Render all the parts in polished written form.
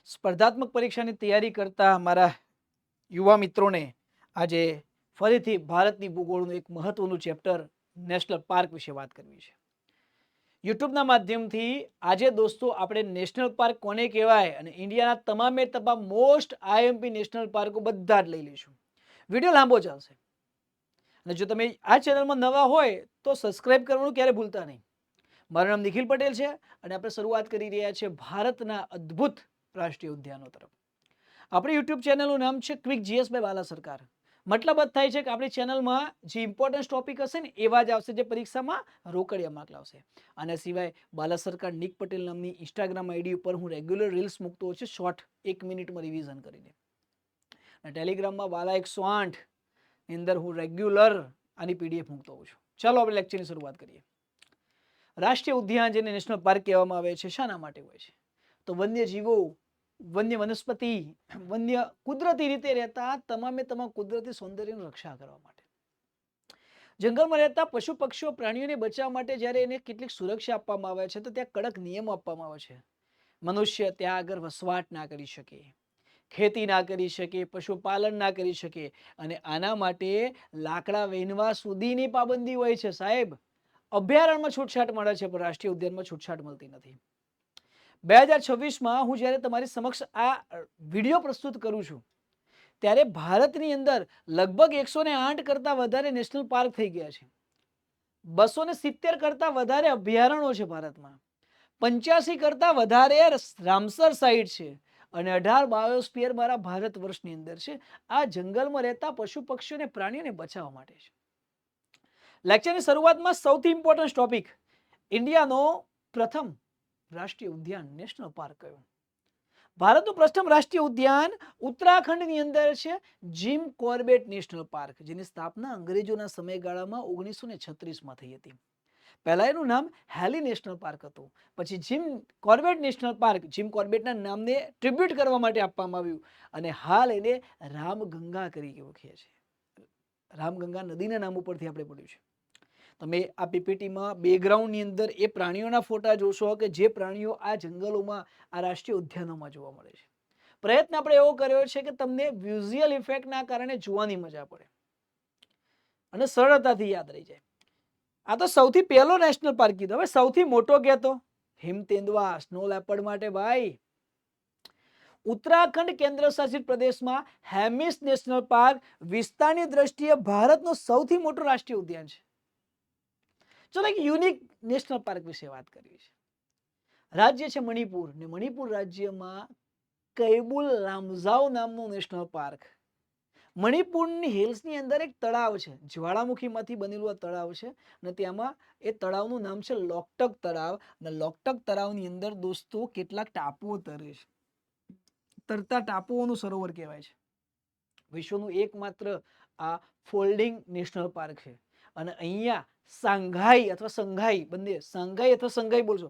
સ્પર્ધાત્મક પરીક્ષાની તૈયારી કરતા મારા યુવા મિત્રોને આજે ફરીથી ભારતની ભૂગોળનું એક મહત્વનું ચેપ્ટર નેશનલ પાર્ક વિશે વાત કરવી છે. યુટ્યુબના માધ્યમથી આજે દોસ્તો આપણે નેશનલ પાર્ક કોને કહેવાય અને ઇન્ડિયાના તમામે તમામ મોસ્ટ આઈએમપી નેશનલ પાર્કો બધા જ લઈ લઈશું. વિડીયો લાંબો ચાલશે અને જો તમે આ ચેનલમાં નવા હોય તો સબસ્ક્રાઇબ કરવાનું ક્યારે ભૂલતા નહીં. મારું નામ નિખિલ પટેલ છે અને આપણે શરૂઆત કરી રહ્યા છીએ ભારતના અદ્ભુત રાષ્ટ્રીય ઉદ્યાનો તરફ. આપણી યુટ્યુબ ચેનલનું નામ છે ક્વિક જીએસ બાય બાલા સરકાર. મતલબ જ થાય છે કે આપણી ચેનલમાં જે ઇમ્પોર્ટન્ટ ટોપિક હશે ને એવા જ આવશે જે પરીક્ષામાં રોકડિયા માર્ક લાવશે. આના સિવાય બાલા સરકાર નિક પટેલ નામની ઇન્સ્ટાગ્રામ આઈડી ઉપર હું રેગ્યુલર રીલ્સ મૂકતો હોઉં છું, શોર્ટ 1 મિનિટમાં રિવિઝન કરીને. અને ટેલિગ્રામમાં બાલા 108 ની અંદર હું રેગ્યુલર આની પીડીએફ મૂકતો હોઉં છું. ચાલો આપણે લેક્ચરની શરૂઆત કરીએ. રાષ્ટ્રીય ઉદ્યાન જેને નેશનલ પાર્ક કહેવામાં આવે છે શાના માટે હોય છે? તો વન્યજીવો, વન્ય વનસ્પતિ, વન્ય કુદરતી રીતે રહેતા તમામે તમામ કુદરતી સૌંદર્યની રક્ષા કરવા માટે. જંગલમાં રહેતા પશુ પક્ષીઓ પ્રાણીઓને બચાવવા માટે જ્યારે એને કેટલીક સુરક્ષા આપવામાં આવે છે તો ત્યાં કડક નિયમો આપવામાં આવે છે. મનુષ્ય ત્યાં આગળ વસવાટ ના કરી શકે, ખેતી ના કરી શકે, પશુપાલન ના કરી શકે અને આના માટે લાકડા વેનવા સુધીની પાબંદી હોય છે. સાહેબ, અભયારણ્યમાં છૂટછાટ મળે છે પણ રાષ્ટ્રીય ઉદ્યાનમાં છૂટછાટ મળતી નથી. 2026માં હું જ્યારે તમારી સમક્ષ આ વિડીયો પ્રસ્તુત કરું છું ત્યારે ભારતની અંદર લગભગ 108 કરતા વધારે નેશનલ પાર્ક થઈ ગયા છે. 270 કરતા વધારે અભયારણ્યો છે ભારતમાં. 85 કરતા વધારે રામસર સાઇટ છે અને 18 બાયોસ્ફિયર મારા ભારત વર્ષની અંદર છે. આ જંગલમાં રહેતા પશુ પક્ષીઓ અને પ્રાણીઓને બચાવવા માટે છે. લેક્ચરની શરૂઆતમાં સૌથી ઇમ્પોર્ટન્ટ ટોપિક, ઇન્ડિયાનો પ્રથમ રાષ્ટ્રીય ઉદ્યાન નેશનલ પાર્ક કયો? ભારતનું પ્રથમ રાષ્ટ્રીય ઉદ્યાન ઉત્તરાખંડની અંદર છે જીમ કોર્બેટ નેશનલ પાર્ક, જેની સ્થાપના અંગ્રેજોના સમયગાળામાં 1936માં થઈ હતી. પહેલા એનું નામ હેલી નેશનલ પાર્ક હતું, પછી Jim Corbett national park Jim કોર્બેટના નામને ટ્રિબ્યુટ કરવા માટે આપવામાં આવ્યું અને હાલ એને રામગંગા તરીકે ઓળખીએ છીએ. રામગંગા નદીના નામ ઉપરથી આપણે પડ્યું છે. તમે આ પીપીટીમાં બેકગ્રાઉન્ડની અંદર એ પ્રાણીઓના ફોટા જોશો કે જે પ્રાણીઓ આ જંગલોમાં, આ રાષ્ટ્રીય ઉદ્યાનોમાં જોવા મળે છે. પ્રયત્ન આપણે એવો કર્યો છે કે તમને વિઝ્યુઅલ ઇફેક્ટના કારણે જોવાની મજા પડે અને સરળતાથી યાદ રહી જાય. આ તો સૌથી પહેલો નેશનલ પાર્ક કીધો. હવે સૌથી મોટો કહેતો હિમતેંદવા સ્નો લેપર્ડ માટે ભાઈ ઉત્તરાખંડ કેન્દ્ર શાસિત પ્રદેશમાં હેમિસ નેશનલ પાર્ક વિસ્તારની દ્રષ્ટિએ ભારતનો સૌથી મોટો રાષ્ટ્રીય ઉદ્યાન છે. ચલો એક યુનિક નેશનલ પાર્ક વિશે વાત કરવી છે. રાજ્ય છે મણિપુર ને મણિપુર રાજ્યમાં કૈબુલ લામજાઓ નામનું નેશનલ પાર્ક. મણિપુરની હિલ્સની અંદર એક તળાવ છે, જ્વાળામુખીમાંથી બનેલું આ તળાવ છે અને ત્યાંમાં એ તળાવનું નામ છે લોકટક તળાવ અને લોકટક તળાવની અંદર દોસ્તો કેટલાક ટાપુઓ તરે છે. તરતા ટાપુઓનું સરોવર કહેવાય છે. વિશ્વનું એકમાત્ર આ ફોલ્ડિંગ નેશનલ પાર્ક છે અને અહીંયા સાંઘાઈ અથવા સંઘાઈ, બંને સાંઘાઈ અથવા સંઘાઈ બોલશો,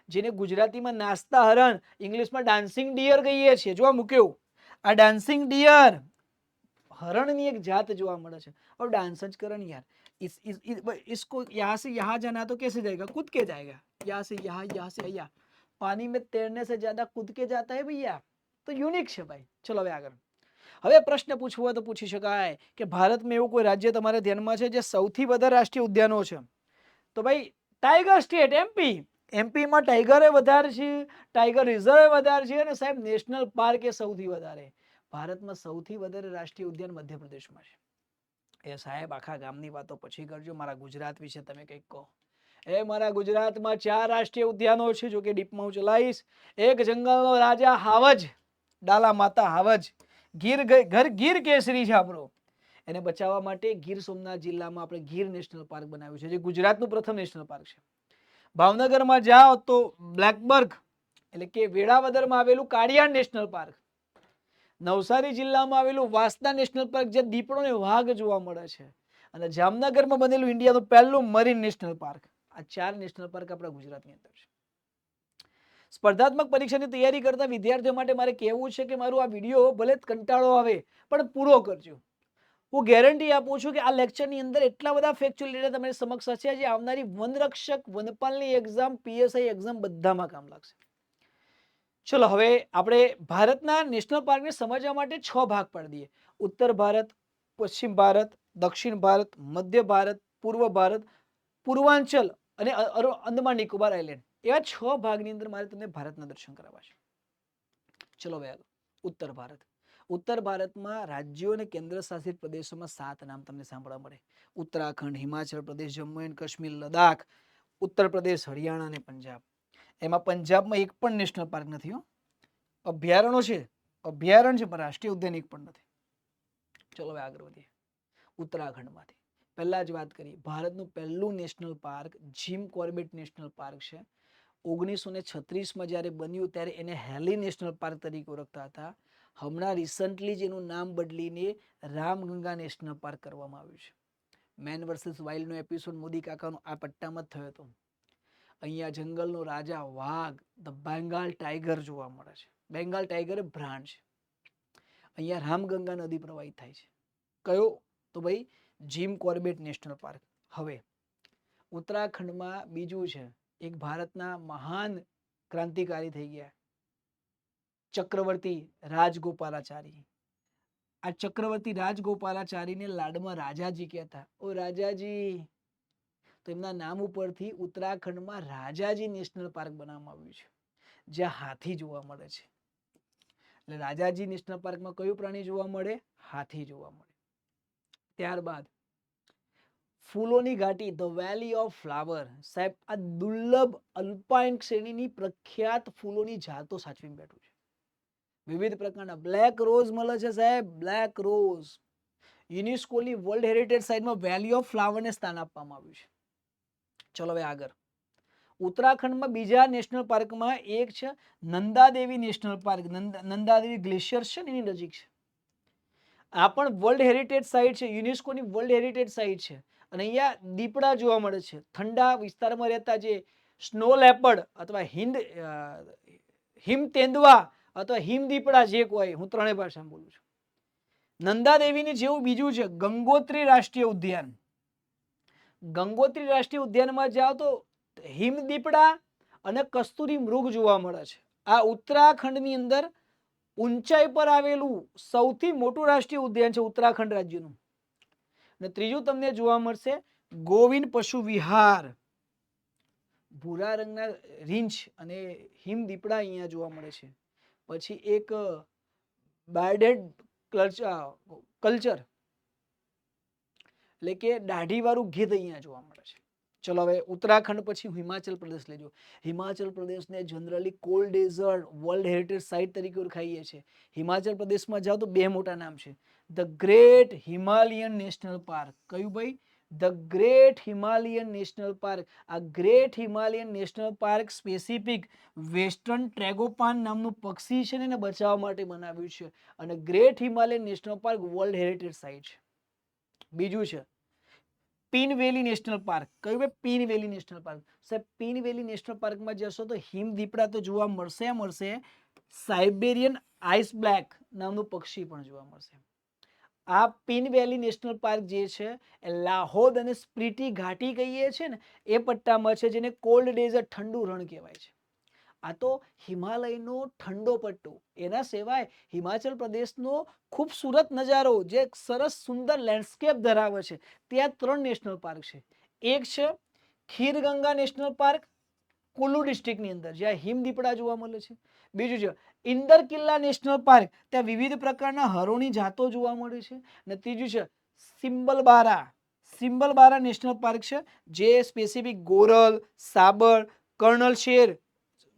જેને ગુજરાતીમાં નાસ્તા હરણ, ઇંગ્લિશમાં ડાન્સિંગ ડિયર કહીએ છીએ. જોવા મૂક્યો આ ડાન્સિંગ ડિયર હરણની એક જાત જોવા મળે છે. और डांस જ કરે ને યાર, इसको यहाँ से यहाँ जाना तो कैसे जाएगा? कूद के जाएगा. यहाँ से यहाँ से यहाँ. पानी में तैरने से ज्यादा कूद के जाता है भैया. તો યુનિક છે ભાઈ. ચલો હવે આગળ. હવે પ્રશ્ન પૂછવો હોય તો પૂછી શકાય કે ભારતમાં એવું કોઈ રાજ્ય તમારા ધ્યાનમાં છે જે સૌથી વધારે રાષ્ટ્રીય ઉદ્યાનો છે? તો ભાઈ ટાઈગર સ્ટેટ એમપી. એમપીમાં ટાઈગરે વધારે છે, ટાઈગર રિઝર્વ વધારે છે અને સાહેબ નેશનલ પાર્ક એ સૌથી વધારે. ભારતમાં સૌથી વધારે રાષ્ટ્રીય ઉદ્યાન મધ્યપ્રદેશમાં છે. એ સાહેબ આખા ગામની વાતો પછી કરજો, મારા ગુજરાત વિશે તમે કંઈક કહો. એ મારા ગુજરાતમાં 4 રાષ્ટ્રીય ઉદ્યાનો છે, જો કે ડીપમાં હું ચલાવીશ. એક જંગલનો રાજા હાવજ, ડાલા માતા હાવજ, ગીર કેસરી છે આપણો. એને બચાવવા માટે ગીર સોમનાથ જિલ્લામાં આપણે ગીર નેશનલ પાર્ક બનાવ્યું છે, જે ગુજરાતનું પ્રથમ નેશનલ પાર્ક છે. ભાવનગરમાં જાઓ તો બ્લેકબર્ગ એટલે કે વેળાવદરમાં આવેલું કાળિયાર નેશનલ પાર્ક. નવસારી જિલ્લામાં આવેલું વાંસદા નેશનલ પાર્ક, જે દીપડો અને વાઘ જોવા મળે છે. અને જામનગરમાં બનેલું ઇન્ડિયાનું પહેલું મરીન નેશનલ પાર્ક. આ 4 નેશનલ પાર્ક આપણા ગુજરાતની અંદર છે. સ્પર્ધાત્મક પરીક્ષાની તૈયારી કરતા વિદ્યાર્થીઓ માટે મારે કહેવું છે કે મારું આ વિડીયો ભલે કંટાળો આવે પણ પૂરો કરજો. હું ગેરંટી આપું છું કે આ લેક્ચરની અંદર એટલા બધા ફેક્ચ્યુઅલ ડેટા તમારી સમક્ષ હશે જે આવનારી વનરક્ષક, વનપાલની એક્ઝામ, પીએસઆઈ એક્ઝામ બધામાં કામ લાગશે. ચલો હવે આપણે ભારતના નેશનલ પાર્કને સમજવા માટે 6 ભાગ પાડી દઈએ. ઉત્તર ભારત, પશ્ચિમ ભારત, દક્ષિણ ભારત, મધ્ય ભારત, પૂર્વ ભારત, પૂર્વાંચલ અને અંદમાન નિકોબાર આઇલેન્ડ. એવા 6 ભાગની અંદર મારે તમને ભારતના દર્શન કરાવવા છે. ચલો હવે આગળ. ઉત્તર ભારત. ઉત્તર ભારતમાં રાજ્યો અને કેન્દ્ર શાસિત પ્રદેશોમાં 7 નામ તમને સાંભળવા મળે. ઉત્તરાખંડ, હિમાચલ પ્રદેશ, જમ્મુ એન્ડ કાશ્મીર, લદ્દાખ, ઉત્તર પ્રદેશ, હરિયાણા અને પંજાબ. એમાં પંજાબમાં એક પણ નેશનલ પાર્ક નથી હો. અભયારણ્યો છે, અભયારણ્ય છે, પણ રાષ્ટ્રીય ઉદ્યાન એક પણ નથી. ચલો હવે આગળ વધીએ. ઉત્તરાખંડમાંથી પહેલા જ વાત કરીએ, ભારતનું પહેલું national park gym Corbett national park છે. 1936માં જ્યારે બન્યું ત્યારે એને હેલી નેશનલ પાર્ક તરીકે ઓળખતા હતા. હમણાં રિસન્ટલી જ એનું નામ બદલીને રામગંગા નેશનલ પાર્ક કરવામાં આવ્યું છે. મેન વર્સિસ વાઇલ્ડનો એપિસોડ મોદી કાકાનો આ પટ્ટામાં જ થયો હતો. અહીંયા જંગલનો રાજા વાઘ, ધ બેંગાલ ટાઈગર જોવા મળે છે. બેંગાલ ટાઈગર એ બ્રાન્ડ છે. અહીંયા રામગંગા નદી પ્રવાહિત થાય છે. કયો? તો ભાઈ જીમ કોર્બેટ નેશનલ પાર્ક. હવે ઉત્તરાખંડમાં બીજું છે, એક ભારતના મહાન ક્રાંતિકારી થઈ ગયા, ચક્રવર્તી રાજગોપાલાચારી. આ ચક્રવર્તી રાજગોપાલાચારીને લાડમાં રાજાજી કહેતા. ઓ રાજાજી, તો એમના નામ ઉપરથી ઉત્તરાખંડમાં રાજાજી નેશનલ પાર્ક બનાવવામાં આવ્યું છે, જ્યાં હાથી જોવા મળે છે. એટલે રાજાજી નેશનલ પાર્કમાં કયું પ્રાણી જોવા મળે? હાથી જોવા મળે. ત્યારબાદ ફૂલોની ઘાટી, ધ વેલી ઓફ ફ્લાવર. સાહેબ, આ દુર્લભ અલ્પાઇન શ્રેણીની પ્રખ્યાત ફૂલોની જાતો સાચવીને બેઠું છે. વિવિધ પ્રકારના બ્લેક રોઝ મળે છે સાહેબ, બ્લેક રોઝ. યુનેસ્કોની વર્લ્ડ હેરિટેજ સાઇટમાં વેલી ઓફ ફ્લાવરને સ્થાન આપવામાં આવ્યું છે. ચલો હવે આગળ. ઉત્તરાખંડમાં બીજા નેશનલ પાર્કમાં એક છે Nanda Devi national park. Nanda Devi glacier છે ને એની નજીક છે. આ પણ વર્લ્ડ હેરિટેજ સાઇટ છે, યુનેસ્કોની વર્લ્ડ હેરિટેજ સાઇટ છે. અને અહીંયા દીપડા જોવા મળે છે. ઠંડા વિસ્તારમાં રહેતા જે સ્નો લેપર્ડ અથવા હિમ તેંદવા અથવા હિમ દીપડા જે કોઈ, હું ત્રણેય ભાષામાં બોલું છું. નંદાદેવીની જેવું બીજું છે ગંગોત્રી રાષ્ટ્રીય ઉદ્યાન. ગંગોત્રી રાષ્ટ્રીય ઉદ્યાનમાં જાઓ તો હિમ દીપડા અને કસ્તુરી મૃગ જોવા મળે છે. આ ઉત્તરાખંડની અંદર ઊંચાઈ પર આવેલું સૌથી મોટું રાષ્ટ્રીય ઉદ્યાન છે ઉત્તરાખંડ રાજ્યનું. અને ત્રીજું તમને જોવા મળશે ગોવિંદ પશુ વિહાર. ભૂરા રંગના રીંછ અને હિમ દીપડા અહીંયા જોવા મળે છે. પછી એક બાર્ડેડ કલ્ચર એટલે કે દાઢીવાળું ગીધ અહીંયા જોવા મળે છે. ચલો હવે ઉત્તરાખંડ પછી હિમાચલ પ્રદેશ લેજો. હિમાચલ પ્રદેશને generally cold desert world heritage site તરીકે ઓળખાઈએ છીએ. હિમાચલ પ્રદેશમાં જાઓ તો બે મોટા નામ છે, the great Himalayan national park. કયું ભાઈ? The great Himalayan national park. આ great Himalayan national park specific western tragopan નામનું પક્ષી છે ને એને બચાવવા માટે બનાવ્યું છે. અને great Himalayan national park world heritage site છે. બીજું છે પીન વેલી નેશનલ પાર્ક. કયું ભાઈ? પીન વેલી નેશનલ પાર્ક. સાહેબ, પીન વેલી નેશનલ પાર્કમાં જશો તો હિમ દીપડા તો જોવા મળશે, સાઇબેરિયન આઈસ બ્લેક નામનું પક્ષી પણ જોવા મળશે. આ પીન વેલી નેશનલ પાર્ક જે છે એ લાહોદ અને સ્પ્લીટી ઘાટી કહીએ છીએ ને એ પટ્ટામાં છે, જેને કોલ્ડ ડેઝર્ટ ઠંડુ રણ કહેવાય છે. આ તો હિમાલયનો ઠંડો પટ્ટો. એના સિવાય હિમાચલ પ્રદેશનો ખૂબસૂરત નજારો જે સરસ સુંદર લેન્ડસ્કેપ ધરાવે છે, ત્યાં 3 નેશનલ પાર્ક છે. એક છે ખીરગંગા નેશનલ પાર્ક કુલ્લુ ડિસ્ટ્રિક્ટની અંદર, જ્યાં હિમ દીપડા જોવા મળે છે. બીજું છે ઇન્દર કિલ્લા નેશનલ પાર્ક, ત્યાં વિવિધ પ્રકારના હરોની જાતો જોવા મળે છે. અને ત્રીજું છે સિમ્બલબારા નેશનલ પાર્ક છે, જે સ્પેસિફિક ગોરલ, સાબર, કર્નલ શેર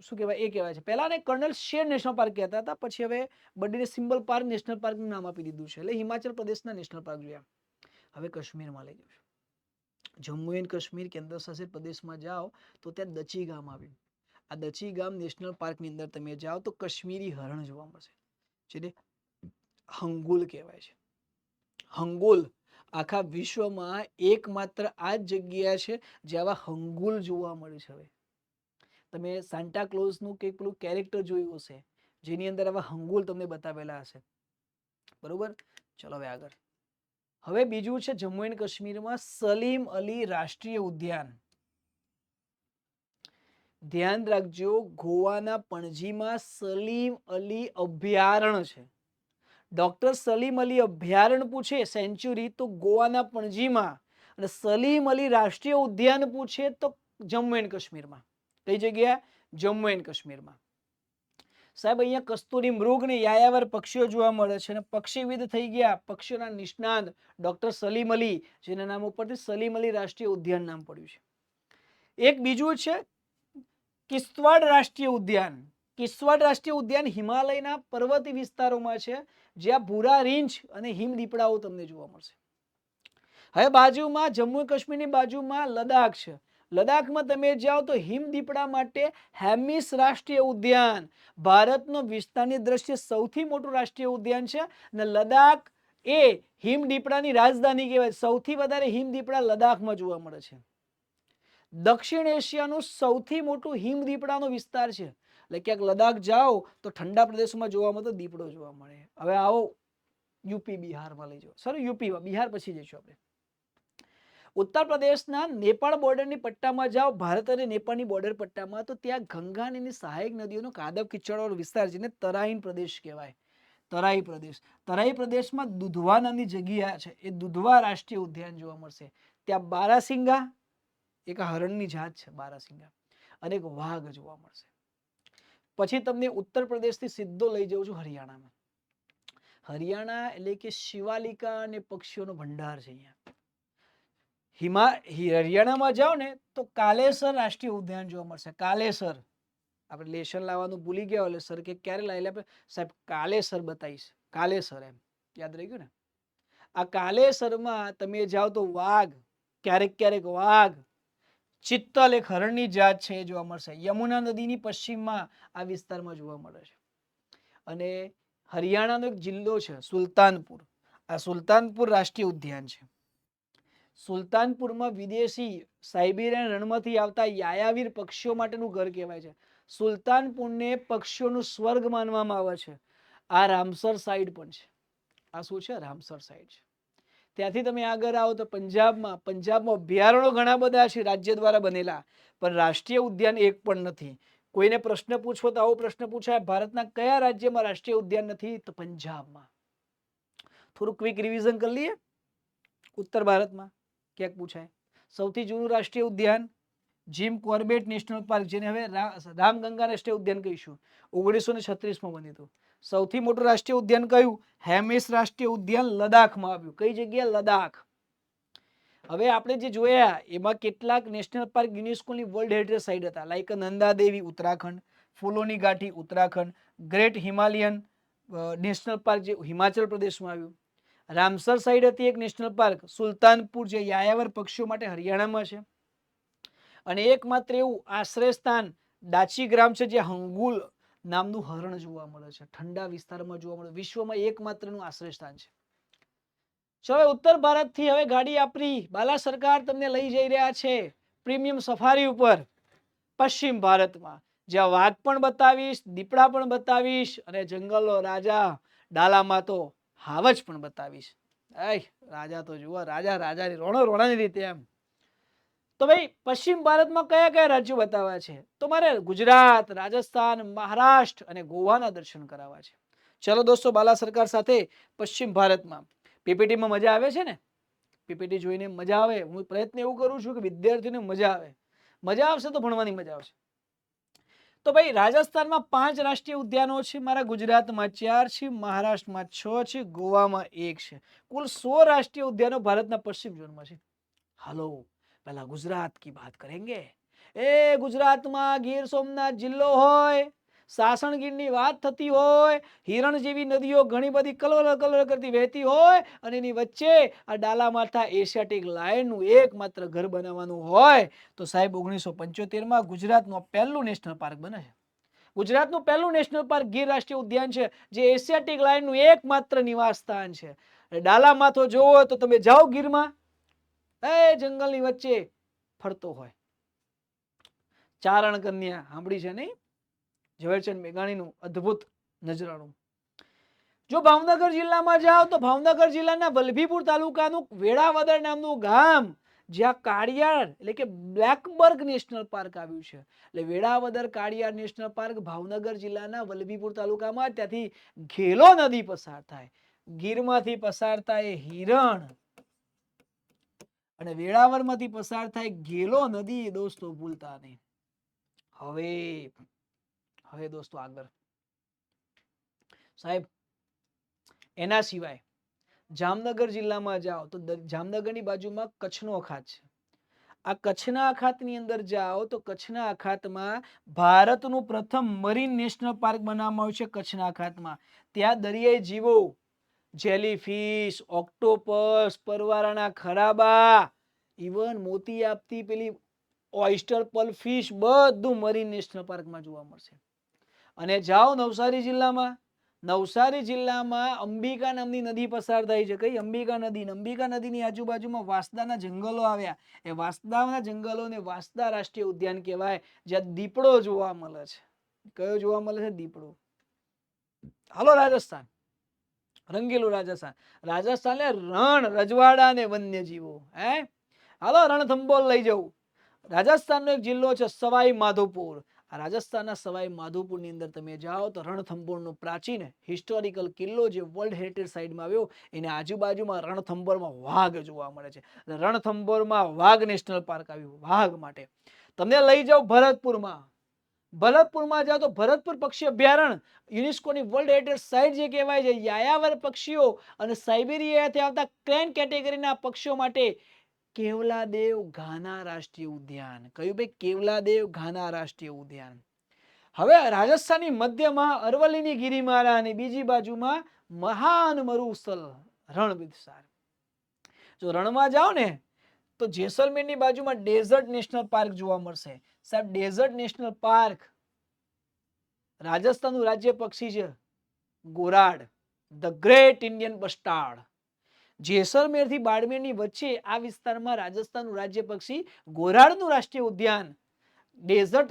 શું કહેવાય એ કહેવાય છે. પહેલા ને કર્નલ શેર નેશનલ પાર્ક કહેતા હતા, પછી હવે બદલીને સિમ્બલ પાર્ક નેશનલ પાર્કનું નામ આપી દીધું છે. એટલે હિમાચલ પ્રદેશના નેશનલ પાર્ક જોયા. હવે કશ્મીરમાં લઈ જશું. જમ્મુ એન્ડ કાશ્મીર કેન્દ્ર શાસિત પ્રદેશમાં જાઓ તો ત્યાં દચી ગામ આવ્યું. આ દચી ગામ નેશનલ પાર્કની અંદર તમે જાઓ તો કશ્મીરી હરણ જોવા મળશે, જેને હંગુલ કહેવાય છે. હંગુલ આખા વિશ્વમાં એકમાત્ર આ જ જગ્યા છે જ્યાં આવા હંગુલ જોવા મળે છે. હવે તમે સાન્ટા ક્લોઝનું કંઈક પેલું કેરેક્ટર જોયું હશે, જેની અંદર આવા હંગુલ તમને બતાવેલા હશે, બરોબર. ચલો હવે આગળ. હવે બીજું છે જમ્મુ એન્ડ કાશ્મીરમાં સલીમ અલી રાષ્ટ્રીય ઉદ્યાન. ધ્યાન રાખજો, ગોવાના પણજીમાં સલીમ અલી અભયારણ્ય છે. ડોક્ટર સલીમ અલી અભયારણ્ય પૂછે સેન્ચુરી તો ગોવાના પણજીમાં, અને સલીમ અલી રાષ્ટ્રીય ઉદ્યાન પૂછે તો જમ્મુ એન્ડ કાશ્મીરમાં. કઈ જગ્યા? જમ્મુ એન્ડ કાશ્મીરમાં. સાહેબ અહીંયા કસ્તુરી મૃગ ને યાયાવર પક્ષીઓ જોવા મળે છે, અને પક્ષીવિદ થઈ ગયા, પક્ષીઓના નિષ્ણાત ડોક્ટર સલીમ અલી, જેના નામ ઉપરથી સલીમ અલી રાષ્ટ્રીય ઉદ્યાન નામ પડ્યું છે. એક બીજું છે કિશ્તવાડ રાષ્ટ્રીય ઉદ્યાન. કિશ્તવાડ રાષ્ટ્રીય ઉદ્યાન હિમાલયના પર્વતીય વિસ્તારોમાં છે, જ્યાં ભૂરા રીંછ અને હિમદીપડાઓ તમને જોવા મળશે. હવે બાજુમાં જમ્મુ કાશ્મીરની બાજુમાં લદ્દાખ છે. લદ્દાખમાં તમે જાઓ તો હિમદીપડા માટે હેમિસ રાષ્ટ્રીય ઉદ્યાન ભારતનો વિસ્તારની દ્રષ્ટિએ સૌથી મોટું રાષ્ટ્રીય ઉદ્યાન છે, અને લદ્દાખ એ હિમદીપડાની રાજધાની કહેવાય. સૌથી વધારે હિમદીપડા લદ્દાખમાં જોવા મળે છે. દક્ષિણ એશિયાનું સૌથી મોટું હિમદીપડાનો વિસ્તાર છે. એટલે ક્યાંક લદ્દાખ જાઓ તો ઠંડા પ્રદેશોમાં જોવા મળતો દીપડો જોવા મળે. હવે આવો યુપી બિહારમાં લઈ જાઓ. સોરી યુપીમાં, બિહાર પછી જઈશું આપણે. ઉત્તર પ્રદેશના નેપાળ બોર્ડરની પટ્ટામાં જાઓ, ભારત અને નેપાળની બોર્ડર પટ્ટામાં, તો ત્યાં ગંગા અને એની સહાયક નદીઓનો કાદવ કિચડવાળો વિસ્તાર જેને તરાઈન પ્રદેશ કહેવાય. તરાઈ પ્રદેશ. તરાઈ પ્રદેશમાં દુધવા નામની જગ્યા છે, એ દુધવા રાષ્ટ્રીય ઉદ્યાન જોવા મળશે. ત્યાં બારાસિંગા, એક હરણની જાત છે બારાસિંગા, અને એક વાઘ જોવા મળશે. પછી તમને ઉત્તર પ્રદેશથી સીધો લઈ જાઉં છું હરિયાણામાં. હરિયાણા એટલે કે શિવાલિકા અને પક્ષીઓનો ભંડાર છે. અહીંયા હરિયાણામાં જાઓ ને તો કાલેસર રાષ્ટ્રીય ઉદ્યાન જોવા મળશે. કાલેસર, આપણે લેશન લાવવાનું ભૂલી ગયા એટલે સર કે ક્યારે લાવી લે, સાહેબ કાલેસર બતાવીશ. કાલેસર એમ યાદ રહી ગયું ને. આ કાલેસરમાં તમે જાઓ તો વાઘ, ક્યારેક ક્યારેક વાઘ, ચિત્તલ એક હરણની જાત છે એ જોવા મળશે. યમુના નદીની પશ્ચિમમાં આ વિસ્તારમાં જોવા મળે છે. અને હરિયાણાનો એક જિલ્લો છે સુલતાનપુર. આ સુલતાનપુર રાષ્ટ્રીય ઉદ્યાન છે. સુલતાનપુરમાં વિદેશી સાઇબેરિયન રણમાંથી આવતા યાયાવીર પક્ષીઓ માટેનું ઘર કહેવાય છે. સુલતાનપુરને પક્ષીઓનું સ્વર્ગ માનવામાં આવે છે. આ રામસર સાઇટ પણ છે. આ શું છે? રામસર સાઇટ છે. ત્યાંથી તમે આગળ આવો તો પંજાબમાં અભયારણ્યો ઘણા બધા છે રાજ્ય દ્વારા બનેલા, પણ રાષ્ટ્રીય ઉદ્યાન એક પણ નથી. કોઈને પ્રશ્ન પૂછવો તો આવો પ્રશ્ન પૂછાય, ભારતના કયા રાજ્યમાં રાષ્ટ્રીય ઉદ્યાન નથી? તો પંજાબમાં. થોડું ક્વિક રિવિઝન કરી લઈએ. ઉત્તર ભારતમાં ક્યાંક પૂછાય. સૌથી જૂનું રાષ્ટ્રીય ઉદ્યાન જીમ કોર્બેટ નેશનલ પાર્ક, જેને હવે રામગંગા રાષ્ટ્રીય ઉદ્યાન કહીશું, 1936માં બન્યું હતું. સૌથી મોટું રાષ્ટ્રીય ઉદ્યાન કયું? હેમિસ રાષ્ટ્રીય ઉદ્યાન લદ્દાખમાં આવ્યું. કઈ જગ્યા? લદ્દાખ. હવે આપણે જે જોયા એમાં કેટલાક નેશનલ પાર્ક યુનેસ્કોની વર્લ્ડ હેરિટેજ સાઇટ હતા, લાઈક નંદા દેવી ઉત્તરાખંડ, ફૂલોની ગાંઠી Uttarakhand, great Himalayan national park જે હિમાચલ પ્રદેશમાં આવ્યું, રામસર સાઇટ હતી એક નેશનલ પાર્ક, સુલતાનપુર જે યાયાવર પક્ષીઓ માટે હરિયાણામાં છે, અને એકમાત્ર એવું આશ્રય સ્થાન દાચી ગ્રામ છે જે હંગુલ નામનું હરણ જોવા મળે છે. ઠંડા વિસ્તારમાં જોવા મળે, વિશ્વમાં એકમાત્રનું આશ્રય સ્થાન છે. ચલો ઉત્તર ભારતથી હવે ગાડી આપણી બાલા સરકાર તમને લઈ જઈ રહ્યા છે પ્રીમિયમ સફારી ઉપર પશ્ચિમ ભારતમાં, જ્યાં વાઘ પણ બતાવીશ, દીપડા પણ બતાવીશ, અને જંગલનો રાજા ડાલામાં તો હાવજ પણ બતાવીશ. રાજા તો જુઓ, રાજા રાજાની રોણાની રીતે એમ. તો ભાઈ પશ્ચિમ ભારતમાં કયા કયા રાજ્યો બતાવવા છે? તો મારે ગુજરાત, રાજસ્થાન, મહારાષ્ટ્ર અને ગોવાના દર્શન કરાવવા છે. ચલો દોસ્તો, બાલા સરકાર સાથે પશ્ચિમ ભારતમાં. પીપીટીમાં મજા આવે છે ને? પીપીટી જોઈને મજા આવે. હું પ્રયત્ન એવું કરું છું કે વિદ્યાર્થીઓને મજા આવે. મજા આવશે તો ભણવાની મજા આવશે. તો ભાઈ રાજસ્થાનમાં 5 રાષ્ટ્રીય ઉદ્યાનો છે, મારા ગુજરાતમાં 4 છે, મહારાષ્ટ્રમાં 6 છે, ગોવામાં 1 છે. કુલ 16 રાષ્ટ્રીય ઉદ્યાનો ભારતના પશ્ચિમ ઝોનમાં છે. હાલો पहला गुजरात की बात करेंगे. गुजरात गीर सोमनाथ जिल्लो होय, सासणगीરની વાત થતી હોય, હિરણ જેવી નદીઓ ઘણી બધી કલર કરતી વહેતી હોય, અને એની વચ્ચે આ ડાલામાથા એશિયાટિક લાયનનું એકમાત્ર ઘર બનાવવાનું હોય, તો સાહેબ 1975માં ગુજરાતનું પહેલું નેશનલ પાર્ક બને છે. ગુજરાતનું પહેલું નેશનલ પાર્ક ગીર રાષ્ટ્રીય ઉદ્યાન છે, જે એશિયાટિક લાયનનું એકમાત્ર નિવાસ સ્થાન છે. ડાલામાથો જોવો તો તમે જાઓ ગીરમાં, જંગલની વચ્ચે ફરતો હોય. ચારણ કન્યા સાંભળી છે નહીં? ઝવેરચંદ મેઘાણીનું અદ્ભુત નજરાણું. જો ભાવનગર જિલ્લામાં જાઓ તો ભાવનગર જિલ્લાના વલભીપુર તાલુકાનું વેળાવદર નામનું ગામ, જ્યાં કાળિયાર એટલે કે બ્લેકબર્ગ નેશનલ પાર્ક આવ્યું છે. એટલે વેળાવદર કાળિયાર નેશનલ પાર્ક ભાવનગર જિલ્લાના વલભીપુર તાલુકામાં, ત્યાંથી ઘેલો નદી પસાર થાય, ગીરમાંથી પસાર થાય હિરણ અને વેળાવરમાંથી પસાર થાય ઘેલો નદી. દોસ્તો ભૂલતા નહીં. હવે દોસ્તો આગળ સાહેબ, એના સિવાય જામનગર જિલ્લામાં જાઓ તો જામનગરની બાજુમાં કચ્છનો અખાત છે. આ કચ્છના અખાતની અંદર જાઓ તો કચ્છના અખાતમાં ભારતનું પ્રથમ મરીન નેશનલ પાર્ક બનાવવામાં આવ્યું છે. કચ્છના અખાતમાં ત્યાં દરિયાઈ જીવો, જેલીફિશ, ઓક્ટોપસ, પરવારાના ખરાબા, ઇવન મોતી આપતી પેલી ઓયસ્ટર પલફિશ, બધું મરીન નેશનલ પાર્કમાં જોવા મળશે. અને જાઓ નવસારી જિલ્લામાં, નવસારી જિલ્લામાં અંબિકા નામની નદી પસાર થાય છે. કઈ? અંબિકા નદી. અંબિકા નદીની આજુબાજુમાં વાંસદાના જંગલો આવ્યા. એ વાંસદાના જંગલોને વાંસદા રાષ્ટ્રીય ઉદ્યાન કહેવાય, જ્યાં દીપડો જોવા મળે છે. કયો જોવા મળે છે? દીપડો. હાલો રાજસ્થાન, રંગીલું રાજસ્થાન. રાજસ્થાન રણ, રજવાડા ને વન્યજીવો. હાલો રણથંભોર લઈ જવું. રાજસ્થાનનો એક જિલ્લો છે સવાઈ માધોપુર. આ રાજસ્થાનના સવાઈ માધોપુરની અંદર તમે જાઓ તો રણથંભોરનો પ્રાચીન હિસ્ટોરિકલ કિલ્લો જે વર્લ્ડ હેરિટેજ સાઇટમાં આવ્યો, એની આજુબાજુમાં રણથંભોરમાં વાઘ જોવા મળે છે. રણથંભોરમાં વાઘ નેશનલ પાર્ક આવ્યું વાઘ માટે. તમને લઈ જાઓ ભરતપુરમાં. ભરતપુરમાં જાઓ તો ભરતપુર પક્ષી અભયારણ્ય યુનેસ્કોની વર્લ્ડ હેરિટેજ સાઇટ જે કહેવાય છે. યાયાવર પક્ષીઓ અને સાઇબેરિયાથી આવતા ક્રેન કેટેગરીના પક્ષીઓ માટે કેવલાદેવ ઘાના રાષ્ટ્રીય ઉદ્યાન. કયું ભાઈ? કેવલાદેવ ઘાના રાષ્ટ્રીય ઉદ્યાન. હવે રાજસ્થાનની મધ્યમાં અરવલ્લીની ગિરિમાળા અને બીજી બાજુમાં મહાન મરુસ્થળ રણ વિસ્તાર. જો રણમાં જાઓ ને તો જેસલમેરની બાજુમાં ડેઝર્ટ નેશનલ પાર્ક જોવા મળશે. સાહેબ ડેઝર્ટ નેશનલ પાર્ક રાજસ્થાનનું રાજ્ય પક્ષી છે ગોરાડ, the great Indian bustard. Jaisalmer થી બાડમેરની વચ્ચે આ વિસ્તારમાં રાજસ્થાનનું રાજ્ય પક્ષી ગોરાડનું રાષ્ટ્રીય ઉદ્યાન ડેઝર્ટ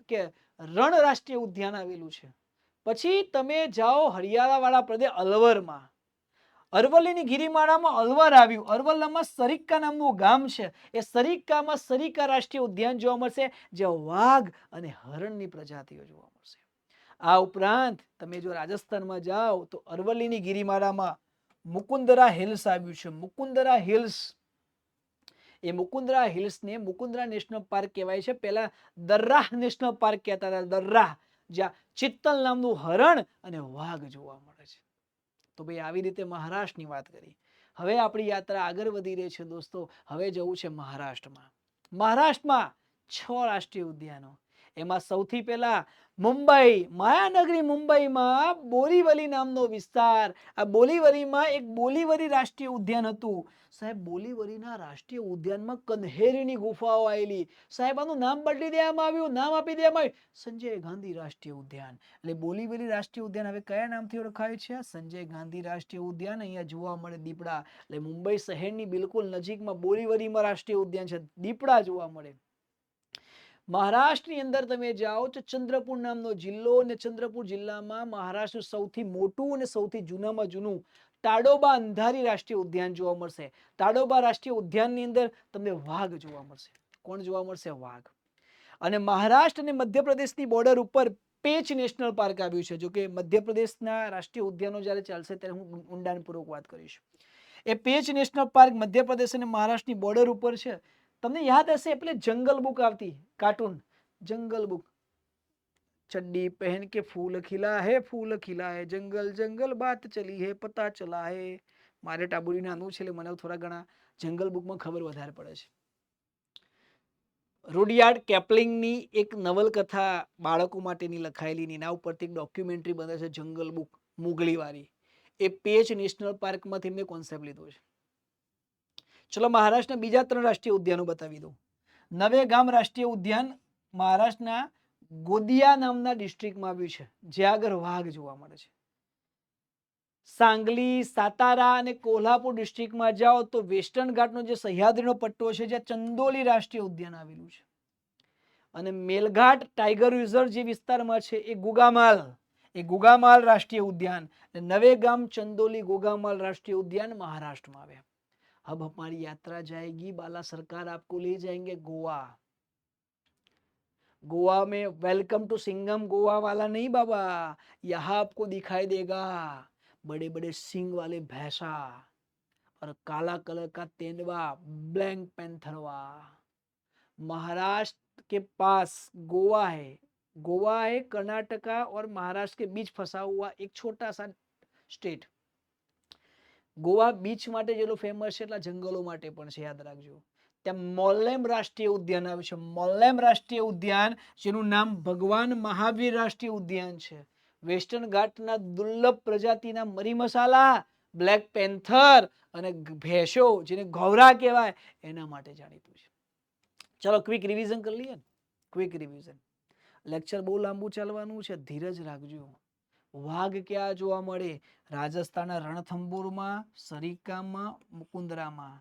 કે રણ રાષ્ટ્રીય ઉદ્યાન આવેલું છે. પછી તમે જાઓ હરિયાળાવાળા પ્રદેશ અલવરમાં. અરવલ્લીની ગિરિમાળામાં અલવર આવ્યું. અરવલ્લીમાં સરિક્કા નામનું ગામ છે. એ સરિક્કામાં સરિક્કા રાષ્ટ્રીય ઉદ્યાન જોવા મળશે, જ્યાં વાઘ અને હરણની પ્રજાતિઓ જોવા મળશે. આ ઉપરાંત તમે જો રાજસ્થાનમાં જાઓ તો અરવલ્લીની ગિરિમાળામાં મુકુંદરા હિલ્સ આવ્યું છે. મુકુંદરા હિલ્સ, એ મુકુંદરા હિલ્સને મુકુંદરા નેશનલ પાર્ક કહેવાય છે. પહેલા દર્રાહ નેશનલ પાર્ક કહેતા હતા. દર્રાહ, જ્યાં ચિત્તલ નામનું હરણ અને વાઘ જોવા મળે છે. તો ભાઈ આવી રીતે મહારાષ્ટ્રની વાત કરી. હવે આપણી યાત્રા આગળ વધી રહી છે દોસ્તો. હવે જવું છે મહારાષ્ટ્રમાં. મહારાષ્ટ્રમાં 6 રાષ્ટ્રીય ઉદ્યાનો. એમાં સૌથી પહેલા મુંબઈ, માયાનગરી મુંબઈમાં બોરીવલી નામનો વિસ્તાર. આ બોરીવલીમાં એક બોરીવલી રાષ્ટ્રીય ઉદ્યાન હતું. સાહેબ બોરીવલીના રાષ્ટ્રીય ઉદ્યાનમાં કન્હેરીની ગુફાઓ આવેલી. સાહેબ આનું નામ બદલી દેવામાં આવ્યું, નામ આપી દેવામાં આવ્યું સંજય ગાંધી રાષ્ટ્રીય ઉદ્યાન. એટલે બોરીવલી રાષ્ટ્રીય ઉદ્યાન હવે કયા નામથી ઓળખાય છે? સંજય ગાંધી રાષ્ટ્રીય ઉદ્યાન. અહીંયા જોવા મળે દીપડા. એટલે મુંબઈ શહેરની બિલકુલ નજીકમાં બોરીવલીમાં રાષ્ટ્રીય ઉદ્યાન છે, દીપડા જોવા મળે. મહારાષ્ટ્રની અંદર તમે જાઓ તો ચંદ્રપુર નામનો જિલ્લો, અને ચંદ્રપુર જિલ્લામાં મહારાષ્ટ્રનું સૌથી મોટું અને સૌથી જૂનામાં જૂનું તાડોબા અંધારી રાષ્ટ્રીય ઉદ્યાન જોવા મળશે. તાડોબા રાષ્ટ્રીય ઉદ્યાનની અંદર તમને વાઘ જોવા મળશે. કોણ જોવા મળશે? વાઘ. અને મહારાષ્ટ્ર અને મધ્યપ્રદેશની બોર્ડર ઉપર પેચ નેશનલ પાર્ક આવ્યું છે. જો કે મધ્યપ્રદેશના રાષ્ટ્રીય ઉદ્યાનો જ્યારે ચાલશે ત્યારે હું ઊંડાણપૂર્વક વાત કરીશ. એ પેચ નેશનલ પાર્ક મધ્યપ્રદેશ અને મહારાષ્ટ્રની બોર્ડર ઉપર છે. તમને યાદ હશે એટલે જંગલ બુક આવતી કાર્ટૂન, જંગલ બુક. ચड्डी पहन के फूल खिला है जंगल जंगल बात चली है पता चला है. મારે ટાબુરી નાનું છે એટલે મને થોડા ઘણા જંગલ બુકમાં ખબર વધારે પડે છે. રૂડયાર્ડ કેપ્લિંગની એક નવલકથા બાળકો માટેની લખાયેલી, એના ઉપરથી એક ડોક્યુમેન્ટરી બને છે જંગલ બુક મુગલીવાળી. એ પેચ નેશનલ પાર્કમાંથી એમને કોન્સેપ્ટ લીધો છે. ચલો મહારાષ્ટ્રના બીજા 3 રાષ્ટ્રીય ઉદ્યાનો બતાવી દઉં. નવેગામ રાષ્ટ્રીય ઉદ્યાન મહારાષ્ટ્રના ગોદિયા નામના ડિસ્ટ્રિક્ટમાં આવ્યું છે, જ્યાં આગળ વાઘ જોવા મળે છે. सांगली, सातारा અને કોલ્હાપુર ડિસ્ટ્રિક્ટમાં જાઓ તો વેસ્ટર્ન ઘાટનો જે સહ્યાદ્રીનો પટ્ટો છે, જ્યાં ચંદોલી રાષ્ટ્રીય ઉદ્યાન આવેલું છે. અને મેલઘાટ ટાઈગર રિઝર્વ જે વિસ્તારમાં છે એ ગુગામાલ રાષ્ટ્રીય ઉદ્યાન. નવેગામ, ચંદોલી, ગુગામાલ રાષ્ટ્રીય ઉદ્યાન મહારાષ્ટ્રમાં આવ્યા. अब हमारी यात्रा जाएगी, बाला सरकार आपको ले जाएंगे गोवा। गोवा में वेलकम टू सिंघम गोवा वाला नहीं बाबा, यहाँ आपको दिखाई देगा बड़े बड़े सिंग वाले भैंसा और काला कलर का तेंदुआ, ब्लैक पैंथरवा। महाराष्ट्र के पास गोवा है, गोवा है कर्नाटका और महाराष्ट्र के बीच फंसा हुआ एक छोटा सा સ્ટેટ। ગોવા બીચ માટે જેટલું ફેમસ છે એટલા જંગલો માટે પણ છે, યાદ રાખજો। ત્યાં મોલ્લેમ રાષ્ટ્રીય ઉદ્યાન આવ્યું છે, મોલ્લેમ રાષ્ટ્રીય ઉદ્યાન જેનું નામ ભગવાન મહાવીર રાષ્ટ્રીય ઉદ્યાન છે। વેસ્ટર્ન ઘાટના દુર્લભ પ્રજાતિના મરી મસાલા, બ્લેક પેન્થર અને ભેંસો જેને ગૌરા કહેવાય એના માટે જાણીતું છે। ચલો ક્વિક રિવિઝન કરી લઈએ ને, ક્વિક રિવિઝન। લેક્ચર બહુ લાંબુ ચાલવાનું છે, ધીરજ રાખજો। વાઘ ક્યાં જોવા મળે? રાજસ્થાનના રણથંભોરમાં, સરિસ્કામાં, મુકુંદરામાં।